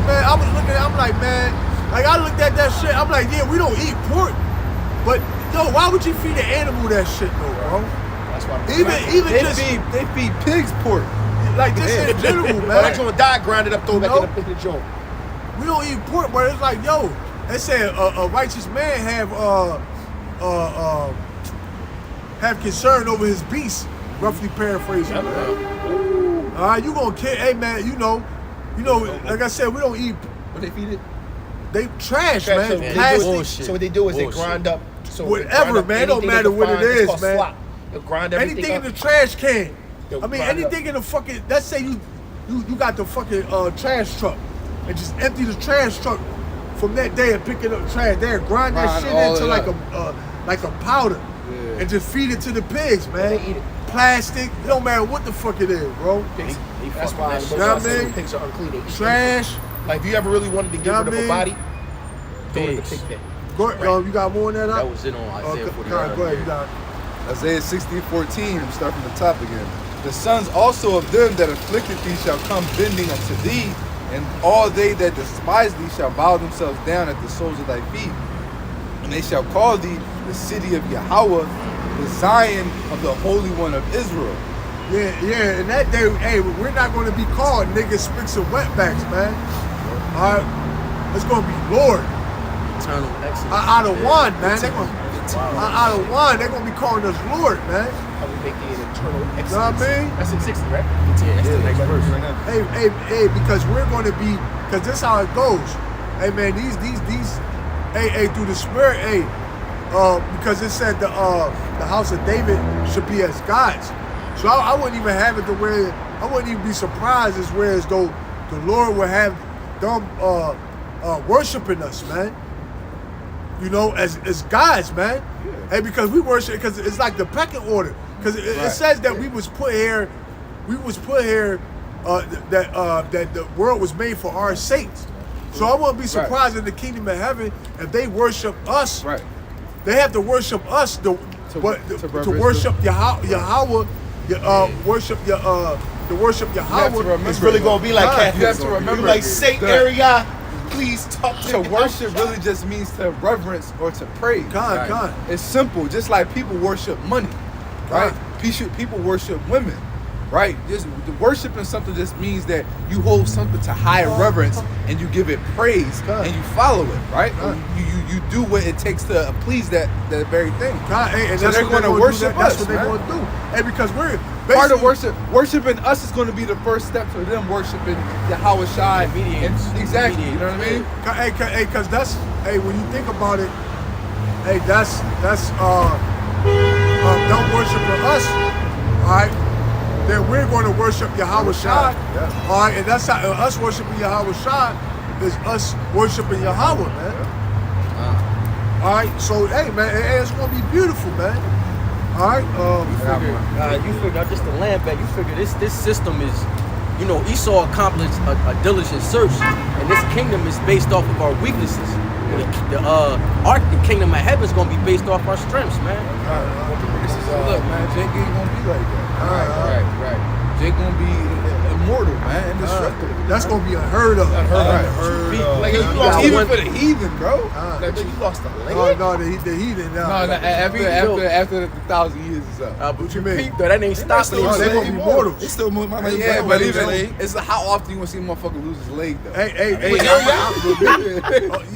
man, I was looking. I'm like, man, like I looked at that shit. I'm like, yeah, we don't eat pork, but yo, why would you feed an animal that shit though, bro? That's why. Even just They feed pigs pork. like this in general, But that man. joint die, grind it up, throw it back Nope. in the joint. We don't eat pork, but it's like, yo, they say a righteous man have concern over his beast. Roughly paraphrasing. All right, you gonna kill? Hey man, you know, like I said, we don't eat. What they feed it? They trash, So, man. what they do Plastic. is, so what they do is they Bullshit. grind up. So Whatever, they grind up man, it don't anything matter they what can it find. It's is, called man. slop. They'll grind everything Anything up. in the trash can. They'll I mean, grind up. anything in the fucking. Let's say you got the fucking trash truck, and just empty the trash truck from that day and pick it up trash. They grind that Grind shit all into it like a powder, Yeah. and just feed it to the pigs, man. They eat it. Plastic. It don't matter what the fuck it is, bro. Pigs. They That's fucking why that most shit of up. us Know what I say mean? pigs are unclean. They eat Trash. anything. Like if you ever really wanted to get Know rid what of I a mean? body, throw it in the Pigs. pig pen. Go, you got more than that? That was it on Isaiah 49. Go ahead. You got it. Isaiah 60:14. I'm starting from the top again. The sons also of them that afflicted thee shall come bending unto thee, and all they that despise thee shall bow themselves down at the soles of thy feet. And they shall call thee the city of Yahweh, the Zion of the Holy One of Israel. Yeah. And that day, hey, we're not going to be called niggas, spicks, and wetbacks, man. All right, it's going to be Lord. Eternal excellence. Out of one, man. Out of one, they're going to be calling us Lord, man. How we make it an eternal Know what excellence. I mean? That's in 60, right? Yeah, that's the next verse. Hey, because we're going to be, because this how it goes. Hey, man, these, hey, through the Spirit, hey, because it said the house of David should be as God's. So I wouldn't even have it to where, I wouldn't even be surprised as where as though the Lord would have them worshiping us, man. You know, as gods, man. Hey, because we worship, because it's like the pecking order. Because it says that we was put here, that the world was made for our sakes. So I wouldn't be surprised in the kingdom of heaven if they worship us. Right. They have to worship us to worship Yahweh, worship Yahweh. It's really going to be like God, Catholics. you have to remember Like, Saint that- area, please talk to To me. worship really just means to reverence or to praise. God. It's simple, just like people worship money, right? People worship women, right? Just the worshiping something just means that you hold something to high reverence and you give it praise and you follow it, right? You do what it takes to please that very thing. God, hey, and So that's they're what gonna gonna worship do. That's us, what they're man. going to do. Hey, because we're Part of basically- worshiping us is going to be the first step to them worshiping Yahweh Shai. Mediators. Exactly, you know what I mean? Hey, cause that's when you think about it, hey, that's don't worshiping us, all right? Then we're going to worship Yahweh Shai, all right? And that's how us worshiping Yahweh Shai is us worshiping Yahweh, man. All right, so hey, man, it's going to be beautiful, man. All right, You figure just the land back. You figure this system is, you know, Esau accomplished a diligent search, and this kingdom is based off of our weaknesses. The kingdom of heaven is gonna be based off our strengths, man. Look, man, Jake ain't going to be like that. Right. Jake going to be immortal, man, indestructible. that's going to be unheard of. Like, you got lost Even one- for the heathen, bro. Like, you lost the land. No, the heathen now. No, after the 1,000 years is up. But you mean? peep, though, that ain't stopping No, him. they gonna be mortals. It's still my man. Yeah, my but man's even leg. it's how often you want to see a motherfucker lose his leg, though. Hey, But hey, you know what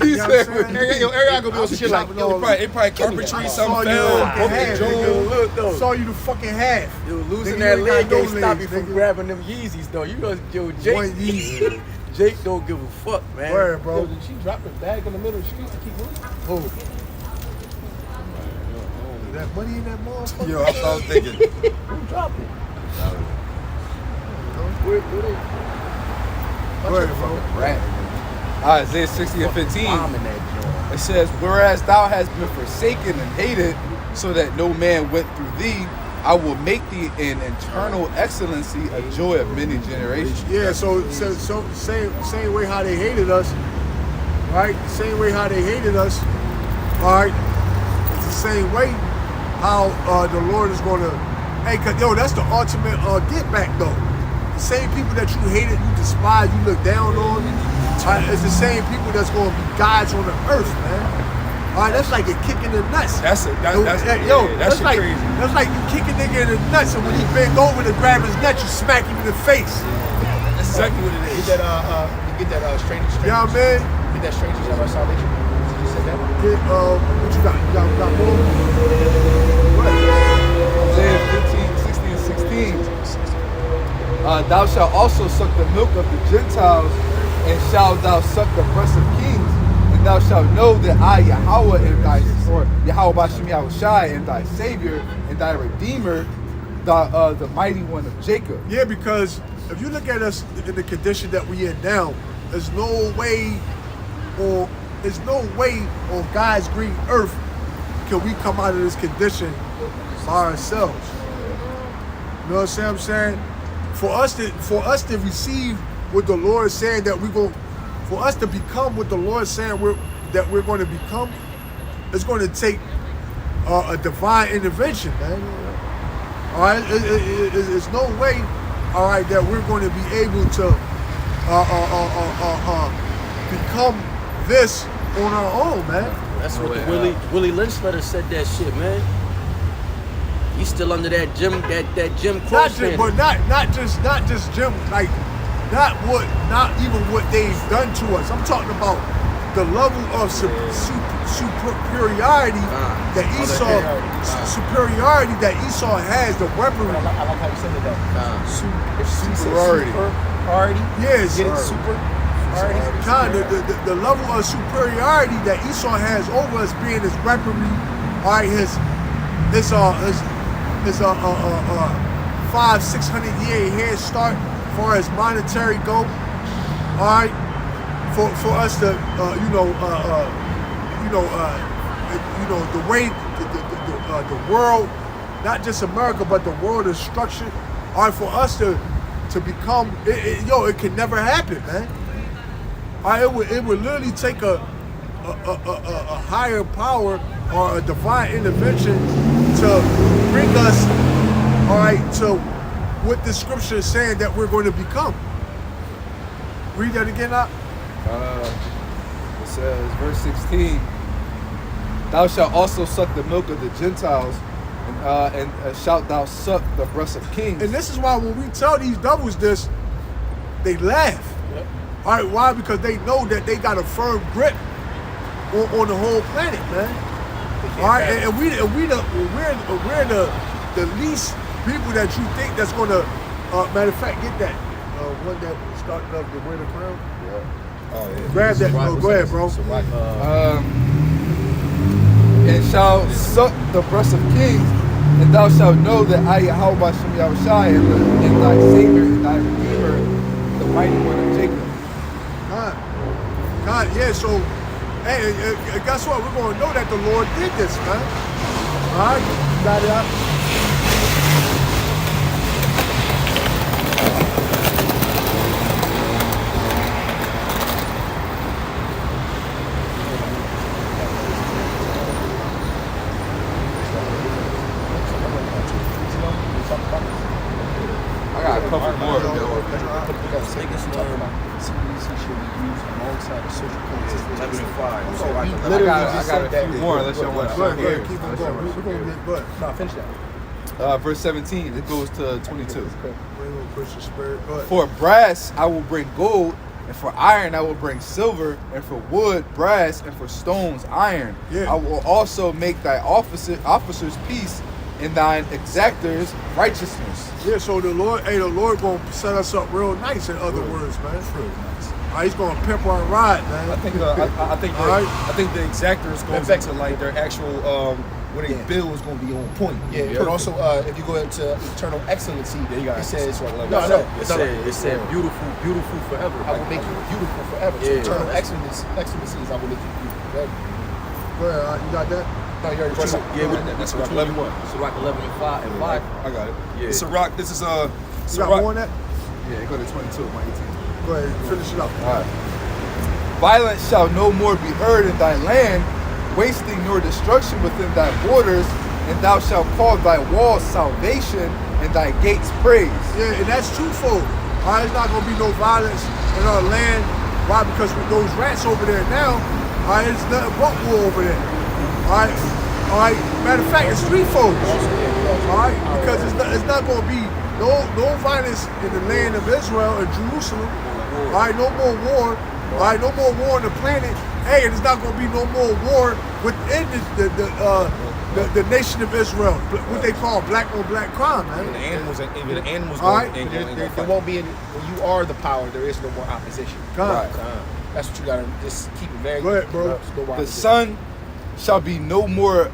you know what I'm saying? Area gonna be on some shit like, Chopping off- It probably carpentry, I saw something you the fell, fucking broke the half, jaw. nigga. Look, though. Saw you the fucking half. Yo, losing Nigga, that you leg ain't got ain't no stop you legs, from nigga. grabbing them Yeezys, though. You know, yo, One Jake, Yeezy. Jake don't give a fuck, man. Word, bro. Did she drop the bag in the middle of the street to keep moving? Oh. That money in that motherfucker. Yo, I was thinking. Who dropped it? Where they? Word, bro. Right. Isaiah 60 and 15. Bomb in that joint. It says, whereas thou hast been forsaken and hated, so that no man went through thee, I will make thee an eternal excellency, a joy of many generations. Yeah, so same way how they hated us, right? Same way how they hated us, all right? It's the same way how the Lord is going to, hey, cause yo, that's the ultimate get back though. The same people that you hated, you despise, you look down on, it's the same people that's going to be gods on the earth, man. All right, that's like a kick in the nuts. That's Yo, that that's shit like crazy. that's like you kick a nigga in the nuts, and when he bend over to grab his nuts, you smack him in the face. That's exactly what it is. Get that strangers. Yeah, man. Get that strangers of our salvation. You said that. Get, what you got? You got more? Isaiah 15, 16, and 16. Thou shalt also suck the milk of the Gentiles, and shalt thou suck the breast of kings, and thou shalt know that I, Yahweh, am thy, or Yahweh Bashem Yahushai, am thy Savior, and thy Redeemer, the mighty one of Jacob. Yeah, because if you look at us in the condition that we in now, there's no way on God's green earth can we come out of this condition by ourselves. You know what I'm saying? For us to receive what the Lord is saying that for us to become what the Lord is saying that we're going to become, it's going to take a divine intervention, man. All right, there's no way, all right, that we're going to be able to become this on our own, man. That's what the Willie Lynch letter said. That shit, man. He's still under that Jim Crow standard. But not just Jim, like not even what they've done to us. I'm talking about the level of superiority that Esau has, the weaponry. I like how you said that. Superiority. Superiority. Yes. Get it? Superiority. Kind of the level of superiority that Esau has over us being his weaponry, all right, his 500-600 year head start for as monetary go, all right, for us to the way the world, not just America but the world is structured, all right, for us to become it can never happen, man. All right, it would literally take a higher power or a divine intervention to bring us, all right, to what the scripture is saying that we're going to become. Read that again, Doc. It says, verse 16, thou shalt also suck the milk of the Gentiles, and shalt thou suck the breast of kings. And this is why when we tell these devils this, they laugh. Yep. All right, why? Because they know that they got a firm grip on the whole planet, man. All right, and we're the least people that you think that's gonna. Matter of fact, get that one that started up the winter crown. Oh, yeah. Grab that. Go ahead, bro. And shall suck the breast of kings, and thou shalt know that I, Yahweh Bashem Yahushai, am thy Savior and thy Redeemer, the mighty one of Jacob. God, yeah. So, hey, guess what? We're gonna know that the Lord did this, man. All right, you got it up. I got a couple more. I got a few more. Unless y'all want to Go start here. ahead, keep on going. We're gonna get good. No, finish that. Verse 17. It goes to 22. We're gonna push the spirit. Go ahead. For brass I will bring gold, and for iron I will bring silver, and for wood brass, and for stones iron. Yeah. I will also make thy officers peace, and thine exactors righteousness. Yeah, so the Lord gonna set us up real nice. In other words, man. Real nice. He's gonna pimp our ride, man. I think the exactors going back to like their actual what they bill is going to be on point. Yeah, but also if you go into eternal excellency, Yeah, you got it says it. It said beautiful forever. I will make you beautiful forever. So Yeah. eternal excellency is I will make you beautiful forever. Go ahead, you got that? No, you already What's said up? it. That's Sirach 11. Sirach 11 and 5 and 5. I got it. Yeah. Sirach, this is You got Sirach. more on that? Yeah, go to 22, my 18. Go ahead, finish it up. All right. Violence shall no more be heard in thy land, wasting nor destruction within thy borders, and thou shalt call thy walls salvation and thy gates praise. Yeah, and that's twofold. All right, it's not gonna be no violence in our land. Why? Because with those rats over there now, all right, it's nothing but war over there. All right. Matter of fact, it's threefold. All right, because it's not going to be no violence in the land of Israel and Jerusalem. All right, no more war. All right, no more war on the planet. Hey, and there's not going to be no more war within the nation of Israel. What they call black on black crime, man. Even the animals All right. ain't gonna There fight. won't be any. When you are the power, there is no more opposition. God. That's what you gotta just keep it very. Go ahead, bro. There's no more The opposition. sun shall be no more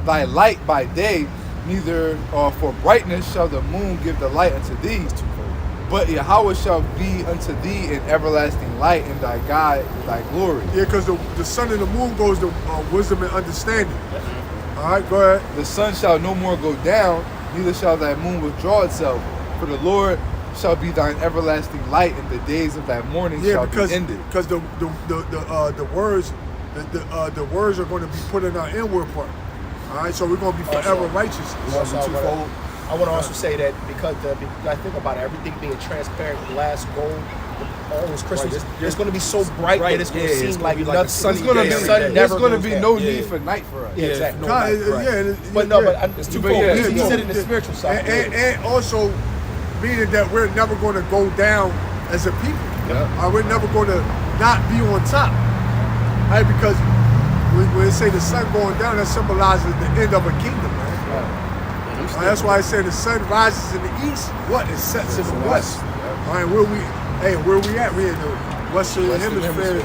thy light by day, neither for brightness shall the moon give the light unto thee. But Yahweh shall be unto thee an everlasting light, and thy God thy glory. Yeah, because the sun and the moon goes to wisdom and understanding. All right, go ahead. The sun shall no more go down, neither shall thy moon withdraw itself. For the Lord shall be thine everlasting light, and the days of thy mourning Yeah, shall because be ended. the words the words are going to be put in our inward part. All right, so we're going to be forever righteous. Also, I want to also say that because I think about everything being transparent, glass, gold, all those crystals. It's going to be so bright that it's going to seem like gonna be like a nothing. sunny It's gonna day be, every sun day. there's never gonna goes be down. no Yeah. need for night for us. Yeah, exactly. No, God, right. yeah, But yeah. it's Yeah, twofold. yeah, He yeah. said it in the spiritual side. And also meaning that we're never going to go down as a people. We're never going to not be on top. Right? Because when they say the sun going down, that symbolizes the end of a kingdom, man. That's why I say the sun rises in the east, what? It sets in the west. All right, where we at? We're in the western hemisphere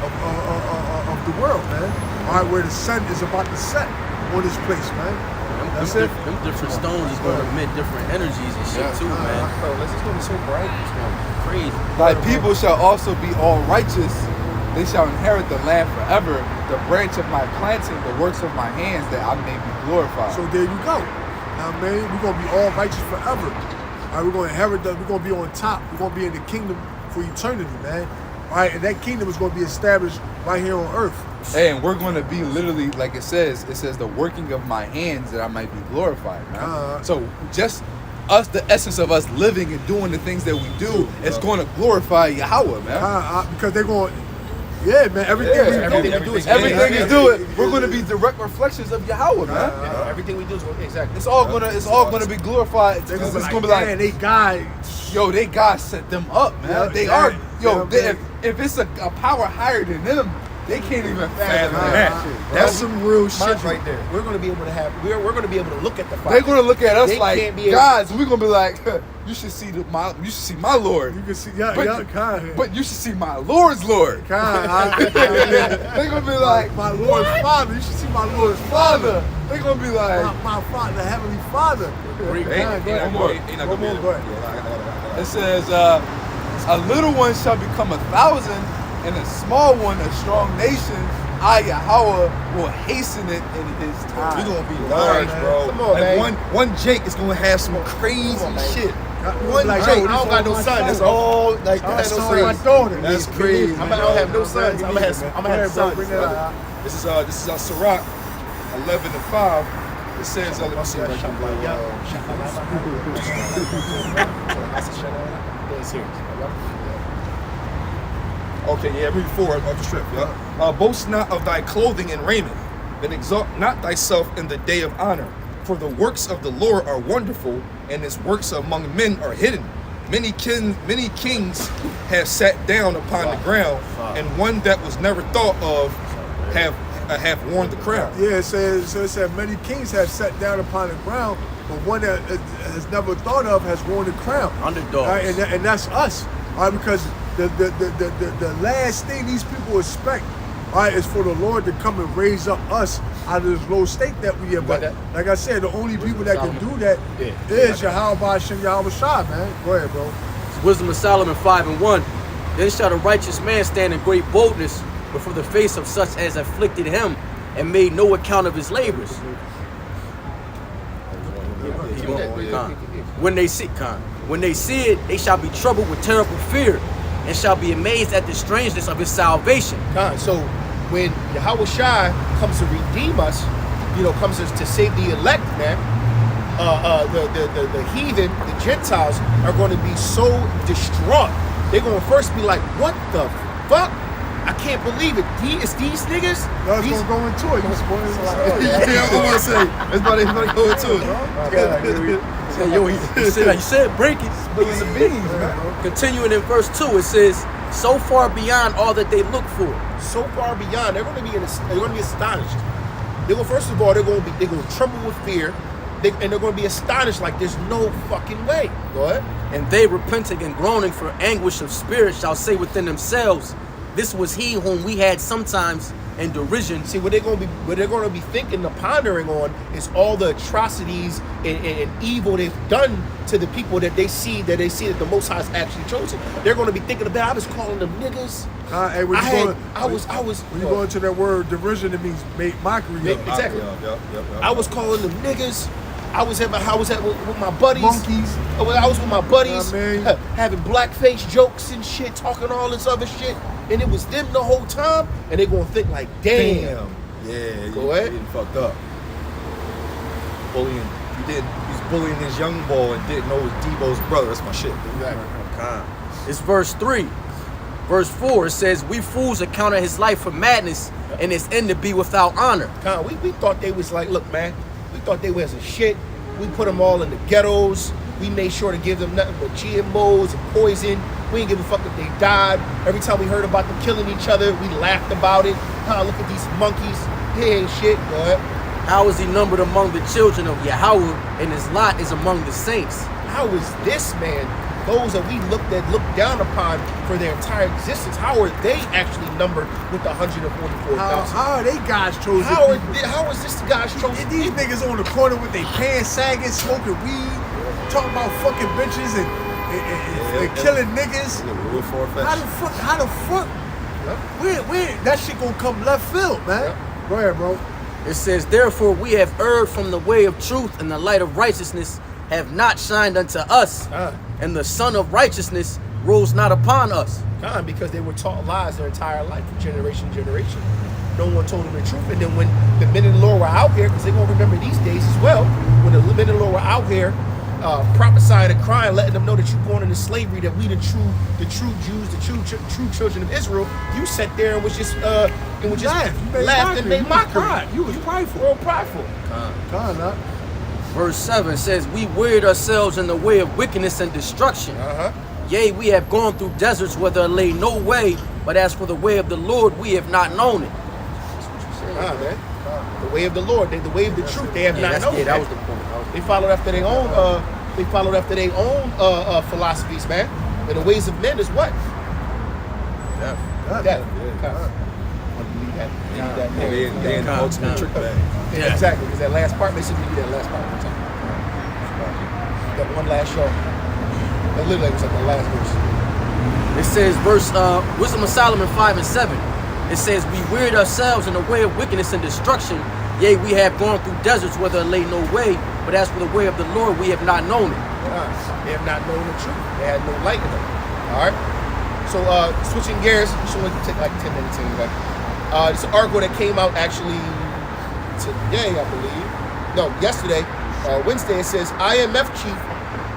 of the world, man. All right, where the sun is about to set on this place, man. That's it. Them different stones is going to emit different energies and shit too, man. Bro, this is going to be so bright. It's going to be Crazy. Thy people shall also be all righteous. They shall inherit the land forever. The branch of my planting, the works of my hands, that I may be glorified. So there you go. Now, man, we're gonna be all righteous forever. All right, we're gonna inherit that. We're gonna be on top. We're gonna be in the kingdom for eternity, man. All right, and that kingdom is gonna be established right here on earth. And we're going to be literally, like it says the working of my hands, that I might be glorified, man. So just us, the essence of us living and doing the things that we do, is going to glorify Yahweh, man. Because they're going, yeah, man. Everything we do is Everything is doing. We're going to be direct reflections of Yahweh, man. everything we do is exactly. It's all gonna be glorified. They're It's gonna gonna be be like, like, man, they God. yo, they God set them up, man. Yeah, They yeah, are, yeah, man. if it's a power higher than them, they can't even fathom that shit, bro. That's some real shit right there. We're going to be able to have. We're going to be able to look at the fire. They're gonna look at us They like can't be able- guys. We're gonna be like, you should see my Lord. You can see, But you should see my Lord's Lord. They're gonna be like, my Lord's Father. You should see my Lord's Father. They're gonna be like, My Father, the Heavenly Father. Go ahead. it says, a little one shall become 1,000, and a small one a strong nation. I, Yahweh, will hasten it in his time. We're gonna be large, bro. Come on, Like man. one Jake is gonna have some crazy shit. One Like, Jake. yo, I don't got no son. That's all. Like That's that's all no my son. daughter. That's crazy. I don't have no sons. I'm gonna have sons. Bring that out. This is Sirach 11:5. It says, let me see if I can Okay, yeah, read forward off the strip, yeah. Boast not of thy clothing and raiment, and exalt not thyself in the day of honor. For the works of the Lord are wonderful, and his works among men are hidden. Many kings have sat down upon the ground, and one that was never thought of have worn the crown. Yeah, it said many kings have sat down upon the ground, but one that has never thought of has worn the crown. Underdogs. All right, and that's us. All right, because the last thing these people expect, all right, is for the Lord to come and raise up us out of this low state that we are. But like I said, the only people that can do that is Yahweh Hashem Yahweh Shai, man. Go ahead, bro. It's Wisdom of Solomon 5:1. Then shall the righteous man stand in great boldness before the face of such as afflicted him and made no account of his labors. When they see it, they shall be troubled with terrible fear, and shall be amazed at the strangeness of his salvation. God, so when Yahweh Shai comes to redeem us, comes to save the elect, man, the heathen, the Gentiles are going to be so distraught. They're going to first be like, what the fuck? I can't believe it. It's these niggas. No, it's These- gonna go into it. You spoiling the story. Yeah, I'm gonna say. That's about to go into it. Say, yo, he said break it. Spilling the beans, man. Continuing in verse 2, it says, so far beyond all that they look for. So far beyond, they're gonna be astonished. They're gonna, first of all, they're gonna tremble with fear, and they're gonna be astonished like there's no fucking way. Go ahead. And they repenting and groaning for anguish of spirit shall say within themselves, this was he whom we had sometimes in derision. See, what they're gonna be thinking and pondering on is all the atrocities and evil they've done to the people that they see that the Most High has actually chosen. They're gonna be thinking about, I was calling them niggas. Hey, when you go into that word derision, it means make mockery of. Exactly. Yep. I was calling them niggas. I was at with my buddies. Monkeys. I was with my buddies, Know what I mean? having blackface jokes and shit, talking all this other shit, and it was them the whole time, and they're gonna think like, damn. Yeah, Go ahead. You didn't fucked up. Bullying. He's bullying his young boy and didn't know it was Debo's brother. That's my shit. Exactly. It's verse 3. Verse 4, it says, we fools accounted his life for madness and his end to be without honor. We thought they was like, look, man, we thought they was a shit. We put them all in the ghettos. We made sure to give them nothing but GMOs and poison. We didn't give a fuck if they died. Every time we heard about them killing each other, we laughed about it. Look at these monkeys. They ain't shit. Go ahead. How is he numbered among the children of Yahweh, and his lot is among the saints? How is this man, those that we looked down upon for their entire existence, how are they actually numbered with the 144,000? How are they God's chosen How people? is this the God's chosen And these people? niggas on the corner with their pants sagging, smoking weed, talking about fucking bitches and killing niggas. Real far-fetched. How the fuck? Where that shit gonna come left field, man? Go ahead, bro. It says, therefore we have erred from the way of truth, and the light of righteousness have not shined unto us, and the sun of righteousness rose not upon us. Because they were taught lies their entire life from generation to generation. No one told them the truth. And then when the men of the Lord were out here, because they're going to remember these days as well, when the men of the Lord were out here prophesying and crying, letting them know that you're born into slavery, that we the true Jews, the true children of Israel, you sat there and was just laughed and made mockery. You was prideful. Real prideful. Verse 7 says, we wearied ourselves in the way of wickedness and destruction. Yea, we have gone through deserts where there lay no way, but as for the way of the Lord, we have not known it. That's what you said. Man. The way of the Lord, the way of the truth, they have not known. Yeah, that was the point. They followed after their own. Philosophies, man. And the ways of men is what? Death. They in the ultimate trick bag. Yeah, exactly. Because that last part, basically, that last part one time. That one last show. That literally was like the last verse. It says, Wisdom of Solomon 5 and 7. It says, we wearied ourselves in the way of wickedness and destruction. Yea, we have gone through deserts where there lay no way, but as for the way of the Lord, we have not known it. They have not known the truth. They had no light in them. All right. So switching gears, just only take like 10 minutes anyway. It's an article that came out actually today, I believe. No, yesterday, Wednesday. It says IMF chief,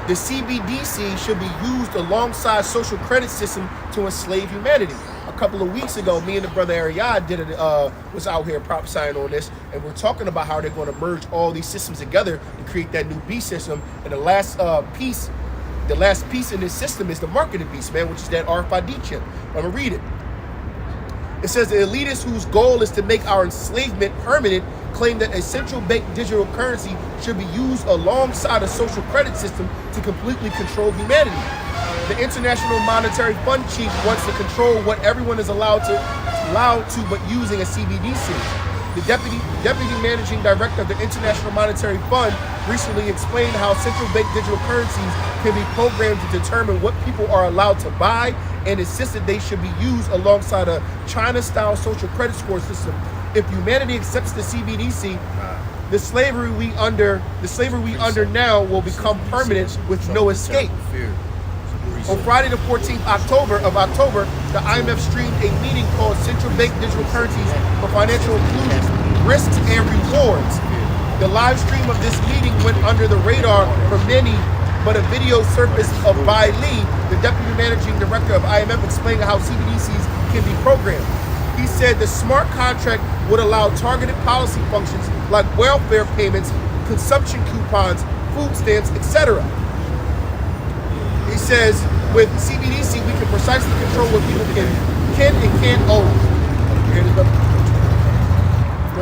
the CBDC should be used alongside social credit system to enslave humanity. A couple of weeks ago, me and the brother Ariad was out here prophesying on this, and we're talking about how they're going to merge all these systems together to create that new beast system. And the last piece in this system is the marketing beast, man, which is that RFID chip. I'm gonna read it. It says the elitists whose goal is to make our enslavement permanent claim that a central bank digital currency should be used alongside a social credit system to completely control humanity. The International Monetary Fund chief wants to control what everyone is allowed to but using a CBDC. The deputy managing director of the International Monetary Fund recently explained how central bank digital currencies can be programmed to determine what people are allowed to buy, and insisted they should be used alongside a China-style social credit score system. If humanity accepts the CBDC, the slavery we under now will become permanent with no escape. On Friday the 14th October, the IMF streamed a meeting called Central Bank Digital Currencies for Financial Inclusion, Risks and Rewards. The live stream of this meeting went under the radar for many, but a video surfaced of Bai Li, the deputy managing director of IMF, explaining how CBDCs can be programmed. He said the smart contract would allow targeted policy functions like welfare payments, consumption coupons, food stamps, etc. He says with CBDC we can precisely control what people can and can't own. You hear this, brother?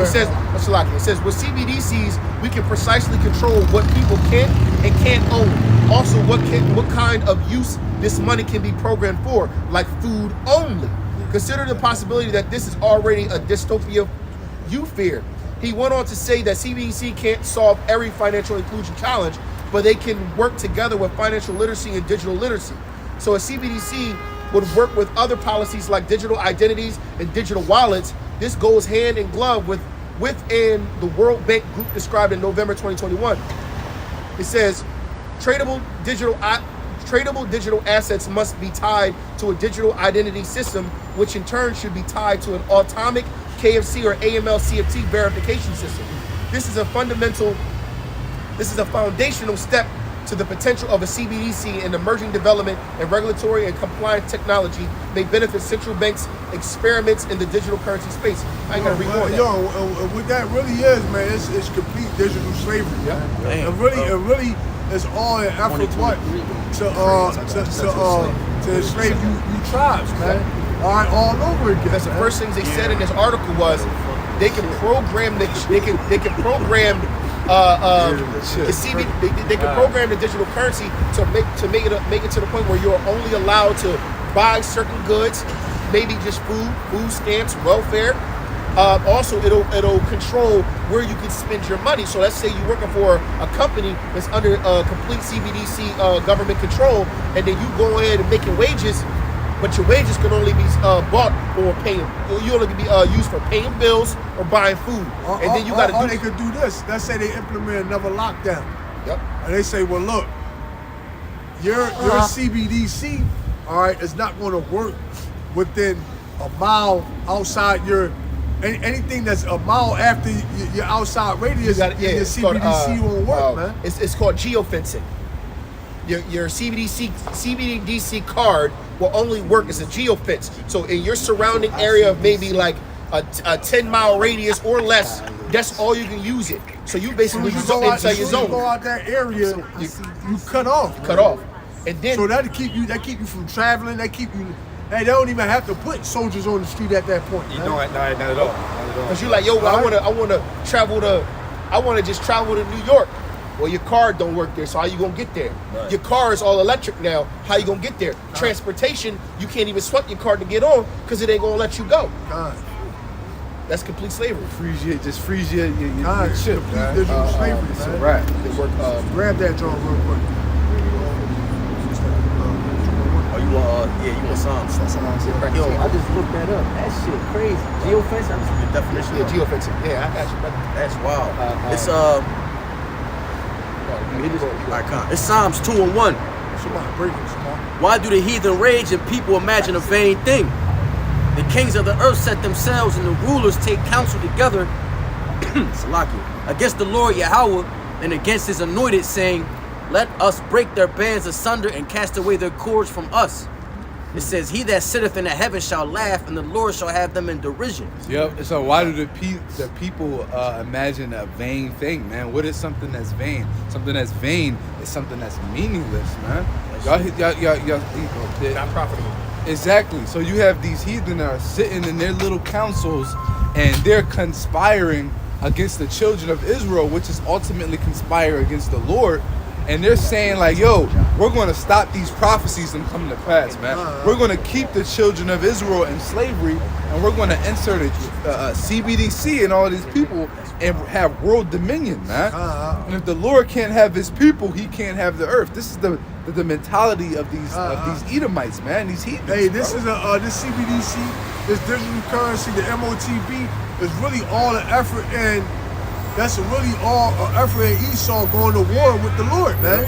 It says, it says with CBDCs we can precisely control what people can and can't own. Also, what kind of use this money can be programmed for, like food only. Consider the possibility that this is already a dystopia you fear. He went on to say that CBDC can't solve every financial inclusion challenge, but they can work together with financial literacy and digital literacy. So a CBDC would work with other policies like digital identities and digital wallets. This goes hand in glove within the World Bank group described in November 2021. It says, tradable digital assets must be tied to a digital identity system, which in turn should be tied to an atomic KFC or AML CFT verification system. This is a foundational step to the potential of a CBDC, and emerging development and regulatory and compliant technology may benefit central banks' experiments in the digital currency space. I ain't gonna read more. What that really is, man, it's complete digital slavery. Yeah. It really is all an effort what to enslave you tribes, man. All right, all over again. That's the first things they said in this article was they can program the program the digital currency to make it to the point where you're only allowed to buy certain goods, maybe just food stamps, welfare. Also, it'll control where you can spend your money. So let's say you're working for a company that's under complete CBDC government control, and then you go ahead and make your wages, but your wages can only be bought or paying. You only can be used for paying bills or buying food. And then you got to do. Or they could do this. Let's say they implement another lockdown. Yep. And they say, well, look, your CBDC, all right, is not going to work within a mile outside your. Anything that's a mile after your outside radius, your CBDC won't work, man. It's called geofencing. Your CBDC card will only work as a geofence. So in your surrounding area of maybe like a 10-mile radius or less, that's all you can use it. So you basically go inside your zone. You go out that area, you cut off. And then so that keep you from traveling. They don't even have to put soldiers on the street at that point. You know, not at all. Because you're like, yo, I want to just travel to New York. Well, your car don't work there, so how you gonna get there? Right. Your car is all electric now. How you gonna get there? Right. Transportation, you can't even swipe your car to get on because it ain't gonna let you go. God. That's complete slavery. Freeze your ship. Digital slavery, It's a wrap. They work. Grab that joint real quick. You want Psalms. Yo, I just looked that up. That shit crazy. Geofence, I just read the definition. Yeah, geofencing. Yeah, I got you, brother. That's wild. It's Psalms 2:1. Why do the heathen rage and people imagine a vain thing? The kings of the earth set themselves and the rulers take counsel together against the Lord Yahweh and against his anointed, saying, let us break their bands asunder and cast away their cords from us. It says, he that sitteth in the heavens shall laugh, and the Lord shall have them in derision. Yep. So why do the people imagine a vain thing, man? What is something that's vain? Something that's vain is something that's meaningless, man. Y'all not profitable. Exactly. So you have these heathen that are sitting in their little councils, and they're conspiring against the children of Israel, which is ultimately conspire against the Lord. And they're saying like, yo, we're going to stop these prophecies from coming to pass, man. We're going to keep the children of Israel in slavery, and we're going to insert a CBDC and all of these people and have world dominion, man. And if the Lord can't have his people, he can't have the earth. This is the mentality of these Edomites, man. These heathens. Hey, this this CBDC, this digital currency, the MOTB, is really all an effort, and that's really all an effort in Esau going to war with the Lord, man.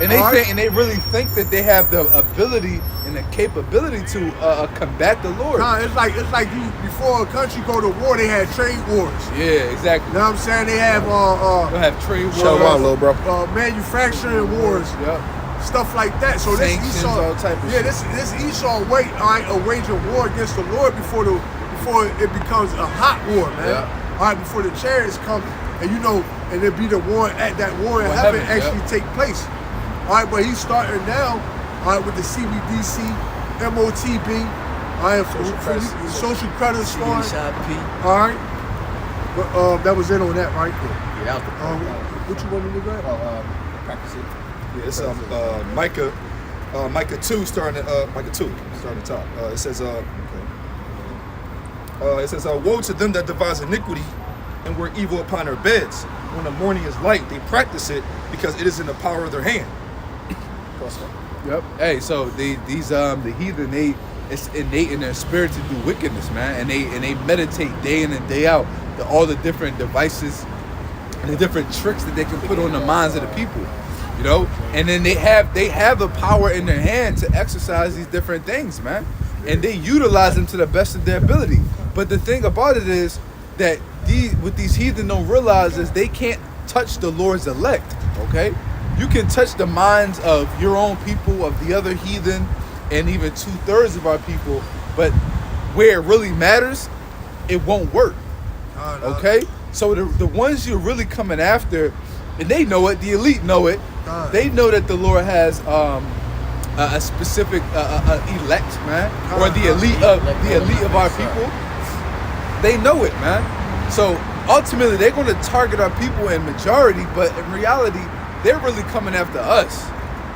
And they really think that they have the ability and the capability to combat the Lord. It's like you, before a country go to war, they had trade wars. Yeah, exactly. You know what I'm saying? They have they'll have trade wars. Show on, little bro. Manufacturing wars. Yep. Stuff like that. So this Sanctions, Esau, all type of shit. this Esau wage a war against the Lord before before it becomes a hot war, man. Yeah. All right, before the chariots come, and you know, and it be the war at that war in War heaven heaven, actually take place. All right, but he's starting now. All right, with the CBDC, MOTB, all right, for social credit scoring. CHIP. All right, but that was it on that, right? Get out the What you want me to grab? Practice it. Yeah, it's Micah 2 starting at Micah 2 starting at the top. It says woe to them that devise iniquity and work evil upon their beds. When the morning is light, they practice it because it is in the power of their hand. Yep. Hey, so these the heathen, it's innate in their spirit to do wickedness, man, and they meditate day in and day out all the different devices and the different tricks that they can put on the minds of the people, you know, and then they have the power in their hand to exercise these different things, man, and they utilize them to the best of their ability. But the thing about it is that these heathen don't realize is they can't touch the Lord's elect. Okay, you can touch the minds of your own people, of the other heathen, and even 2/3 of our people, but where it really matters, it won't work. Okay, so the ones you're really coming after, and they know it, the elite know it, they know that the Lord has a specific elect, man, or the elite of our people. They know it, man. So ultimately, they're going to target our people in majority, but in reality, they're really coming after us,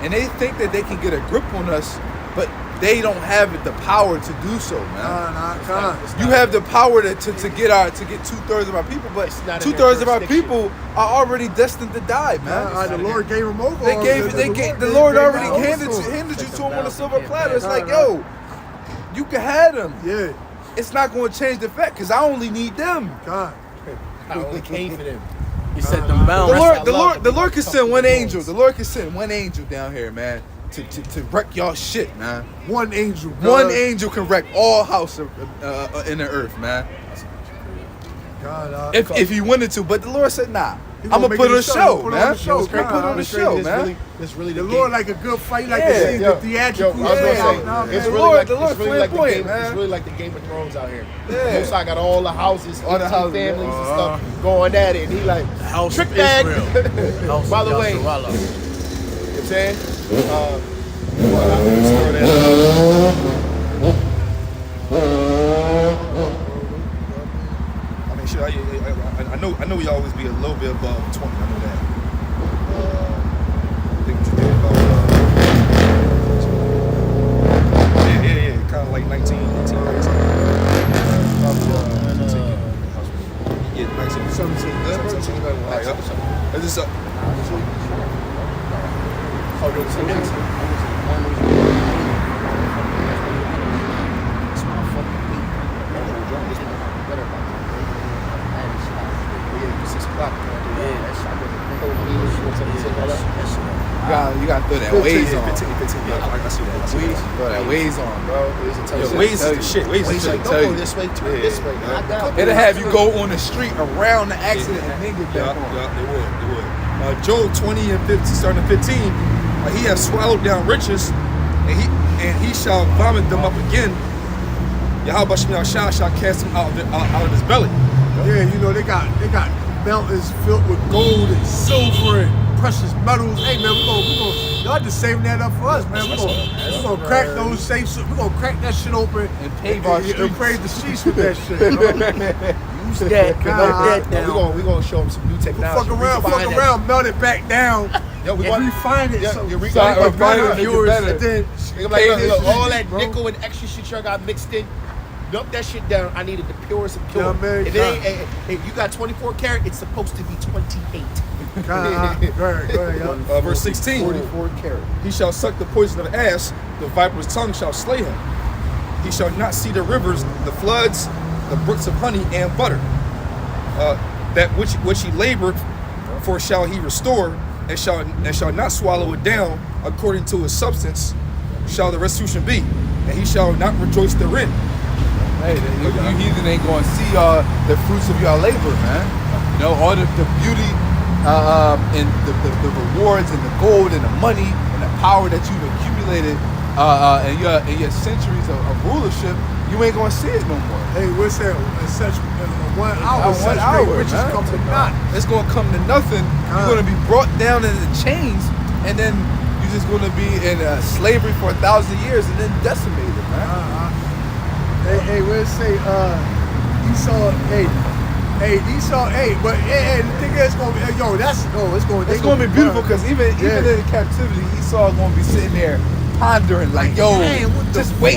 and they think that they can get a grip on us, but they don't have the power to do so, man. You have the power to get 2/3 of our people, but 2/3 of our people are already destined to die, man. The Lord gave them over. The Lord already handed you to them on a silver platter. It's like, yo, you can have them. Yeah. It's not going to change the fact, because I only need them. God. I only came for them. He said them bound. The Lord can send one angel. The Lord can send one angel down here, man, to wreck y'all shit, man. One angel. One angel can wreck all house in the earth, man. God, If he wanted to, but the Lord said, nah. I'm gonna put on a show, man. Put on a show, man. It's really the Lord like a good fight, like Yeah. the theatrical. It's The really Lord- like the Lord it's really like the flamboyant, game. man. It's really like the Game of Thrones out here. Yeah. Most I got all the houses, All the 18 houses, families and stuff going at it, and he like House trick of bag. Israel. House By of the way, Yasharallah. you know what I'm saying? I mean, shit. I know we always be a little bit above 20. I know that. I think what you did about yeah, kind of like 19, 19. Yeah, 19. 17. Alright, yeah. Is this up? You gotta throw that waves on. 15, yeah, I see that. Throw that waves on, bro. Yeah, Waze is the shit. Waze is the shit. tell you. this way, turn this way. Not down. It'll have you go on the street around the accident and then get back on. Yeah, they would. Joel 20 and 15, starting at 15, he has swallowed down riches, and he shall vomit them up again. Yahweh Shemel shall cast him out of his belly. Yeah, you know they got mountains filled with gold and silver and precious metals. Hey man, we gonna y'all just saving that up for us, man. We gonna crack those safes. We gonna crack that shit open And pave our streets. and pave the streets with that shit, bro. Use that. Note that down. We're gonna show them some new technology. Fuck around, melt it back down. Yo, we and want refine it. Yeah, so you we refine got it, better, make it yours, better. and then like, look, all that bro. nickel and extra shit y'all got mixed in. Dump that shit down. I needed the purest of pure. Yeah, man, If it ain't, if you got 24 karat, it's supposed to be 28. Go ahead, yo. Verse 16. 44 karat. He shall suck the poison of ass, the viper's tongue shall slay him. He shall not see the rivers, the floods, the brooks of honey and butter. That which he labored for shall he restore, and shall not swallow it down. According to his substance shall the restitution be, and he shall not rejoice therein. Hey, you heathen ain't gonna see the fruits of your labor, man. You know, all the beauty and the rewards and the gold and the money and the power that you've accumulated in your centuries of rulership. you ain't gonna see it no more. Hey, what's that? In such 1 hour, such hour, great riches man. come to naught. It's gonna come to nothing. You're gonna be brought down into chains, and then you're just gonna be in slavery for 1,000 years, and then decimated, man. Hey, where's say Esau? Esau. But the thing is, gonna be, It's gonna be beautiful because even in captivity, Esau gonna be sitting there pondering like, yo, just wait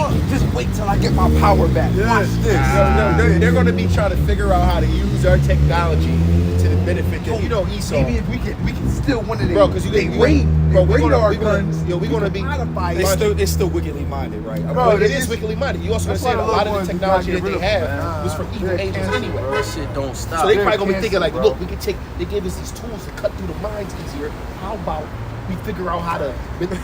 till I get my power back. Yes. Watch this. They're going to be trying to figure out how to use our technology to the benefit that, Esau. Maybe if we can still one of Bro, because they raid our guns. We're going to be. It's still wickedly minded, right? Bro, it is wickedly minded. You also That's understand a why lot the of the little technology that ones they got rid of have them, was from evil angels anyway. Bro, that shit don't stop. So they probably gonna be Cancer, thinking like, bro. look, we can they gave us these tools to cut through the minds easier. How about we figure out how to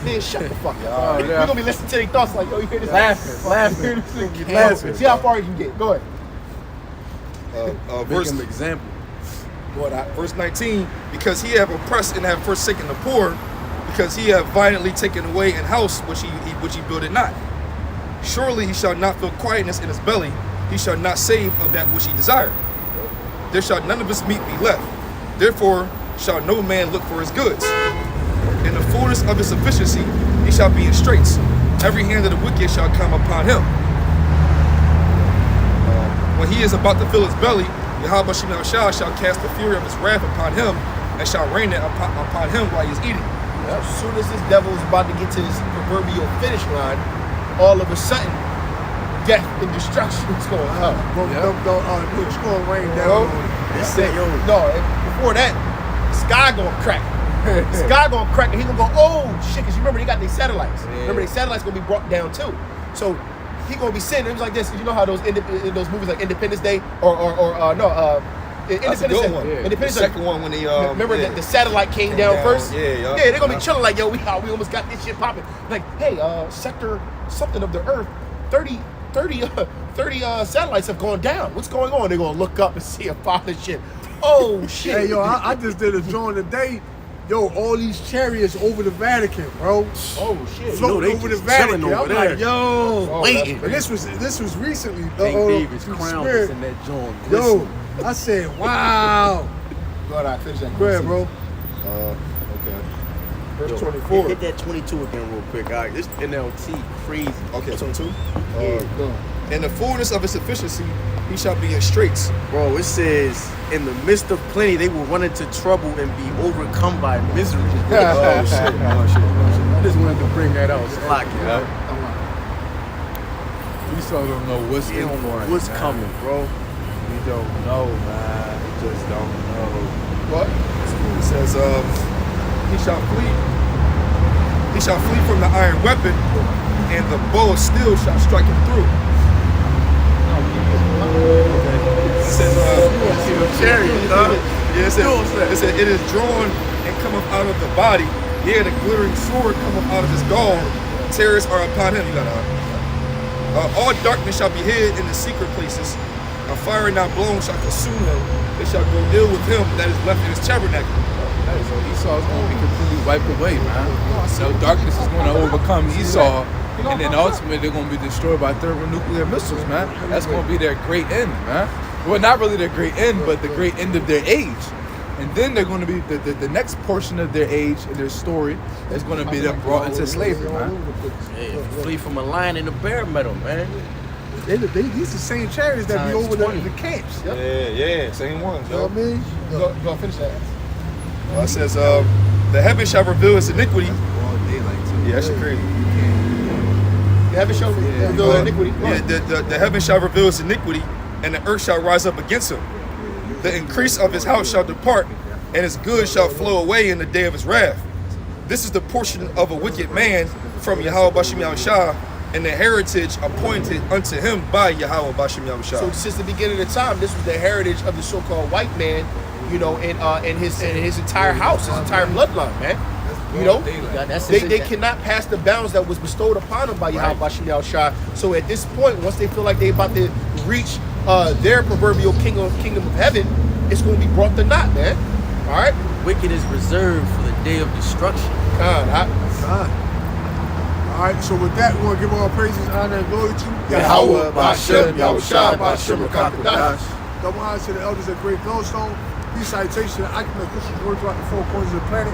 man, shut the fuck up. We're gonna be listening to their thoughts like, yo, you hear this? Laughing. Laughing. See how far you can get. Go ahead. Verse, example. verse 19, because he have oppressed and have forsaken the poor, because he have violently taken away an house which he builded not. Surely he shall not feel quietness in his belly, he shall not save of that which he desired. There shall none of his meat be left. Therefore shall no man look for his goods. In the fullness of his sufficiency he shall be in straits. Every hand of the wicked shall come upon him. When he is about to fill his belly, Yahweh Shemel Shah shall cast the fury of his wrath upon him, and shall rain it upon him while he is eating. As soon as this devil is about to get to his proverbial finish line, all of a sudden, death and destruction is going to come. Nukes gonna rain down on it. Before that, the sky gonna crack. The sky gonna crack, and he gonna go, oh shit, because you remember they got these satellites. Remember, these satellites gonna be brought down too. So he gonna be sitting. It was like this. You know how those movies like Independence Day That's a good one. Independence The Day. second one when they Remember that the satellite came down first? Yeah, they're gonna be chilling like, yo, we almost got this shit popping. Like, hey, sector something of the Earth, 30 satellites have gone down. What's going on? They're gonna look up and see a pile of shit. Oh shit. Hey, yo, I just did a drawing today. Yo, all these chariots over the Vatican, bro. Oh shit. Floating they over the just Vatican. chilling I'm over like, there. yo, Waiting. and this was recently. King David's through crown Spirit. was in that joint. Yo, I said, wow. Go ahead, finish that. Go ahead, bro. Okay. Verse Yo, 24. hit that 22 again real quick. All right, this NLT crazy. Okay, 22. Go. In the fullness of his sufficiency, he shall be in straits. Bro, it says, in the midst of plenty, they will run into trouble and be overcome by misery. Oh shit! I just wanted to bring that out. It's like, Esau don't know what's in for him. what's man. coming, bro? We don't know, man. We just don't know. What? It says, he shall flee. He shall flee from the iron weapon, and the bow of steel shall strike him through. It says, it said, it is drawn and cometh out of the body. Yea, the glittering sword cometh out of his gall. Terrors are upon him. You got all darkness shall be hid in the secret places. A fire not blown shall consume him. It shall go ill with him that is left in his tabernacle. Hey, so Esau's going to be completely wiped away, man. So darkness is going to overcome Esau, and then ultimately they're going to be destroyed by thermonuclear missiles, man. That's going to be their great end, man. Well, not really their great end, but the great end of their age. And then they're going to be the next portion of their age and their story is going to be them brought into slavery, man. Hey, flee from a lion in a bear metal, man. These the same chariots that be Times over 20. the camps. Yeah, same ones, You know what I mean? Go finish that. It says, the heaven shall reveal his iniquity. Yeah, that shit crazy. You haven't shown reveal iniquity. Yeah, the heaven shall reveal his iniquity, and the earth shall rise up against him. The increase of his house shall depart, and his goods shall flow away in the day of his wrath. This is the portion of a wicked man from Yahweh Bashem Yahushua, and the heritage appointed unto him by Yahweh Bashem So Yahushua. since the beginning of time, this was the heritage of the so-called white man, you know, and his entire house, his entire bloodline, man. You know, they cannot pass the bounds that was bestowed upon them by Yahweh Bashem Yahushua. So at this point, once they feel like they about to reach their proverbial kingdom of heaven, it's going to be brought to naught, man. All right. Wicked is reserved for the day of destruction. God, All All right, so with that, we want to give all praises, honor, and glory to Yahweh, Ba'Shem, Yahushua, Ba'Shem, Rakakadash. Double honor to the elders at Great Millstone. Peace, salutation, and acumen of Christians word throughout the four corners of the planet.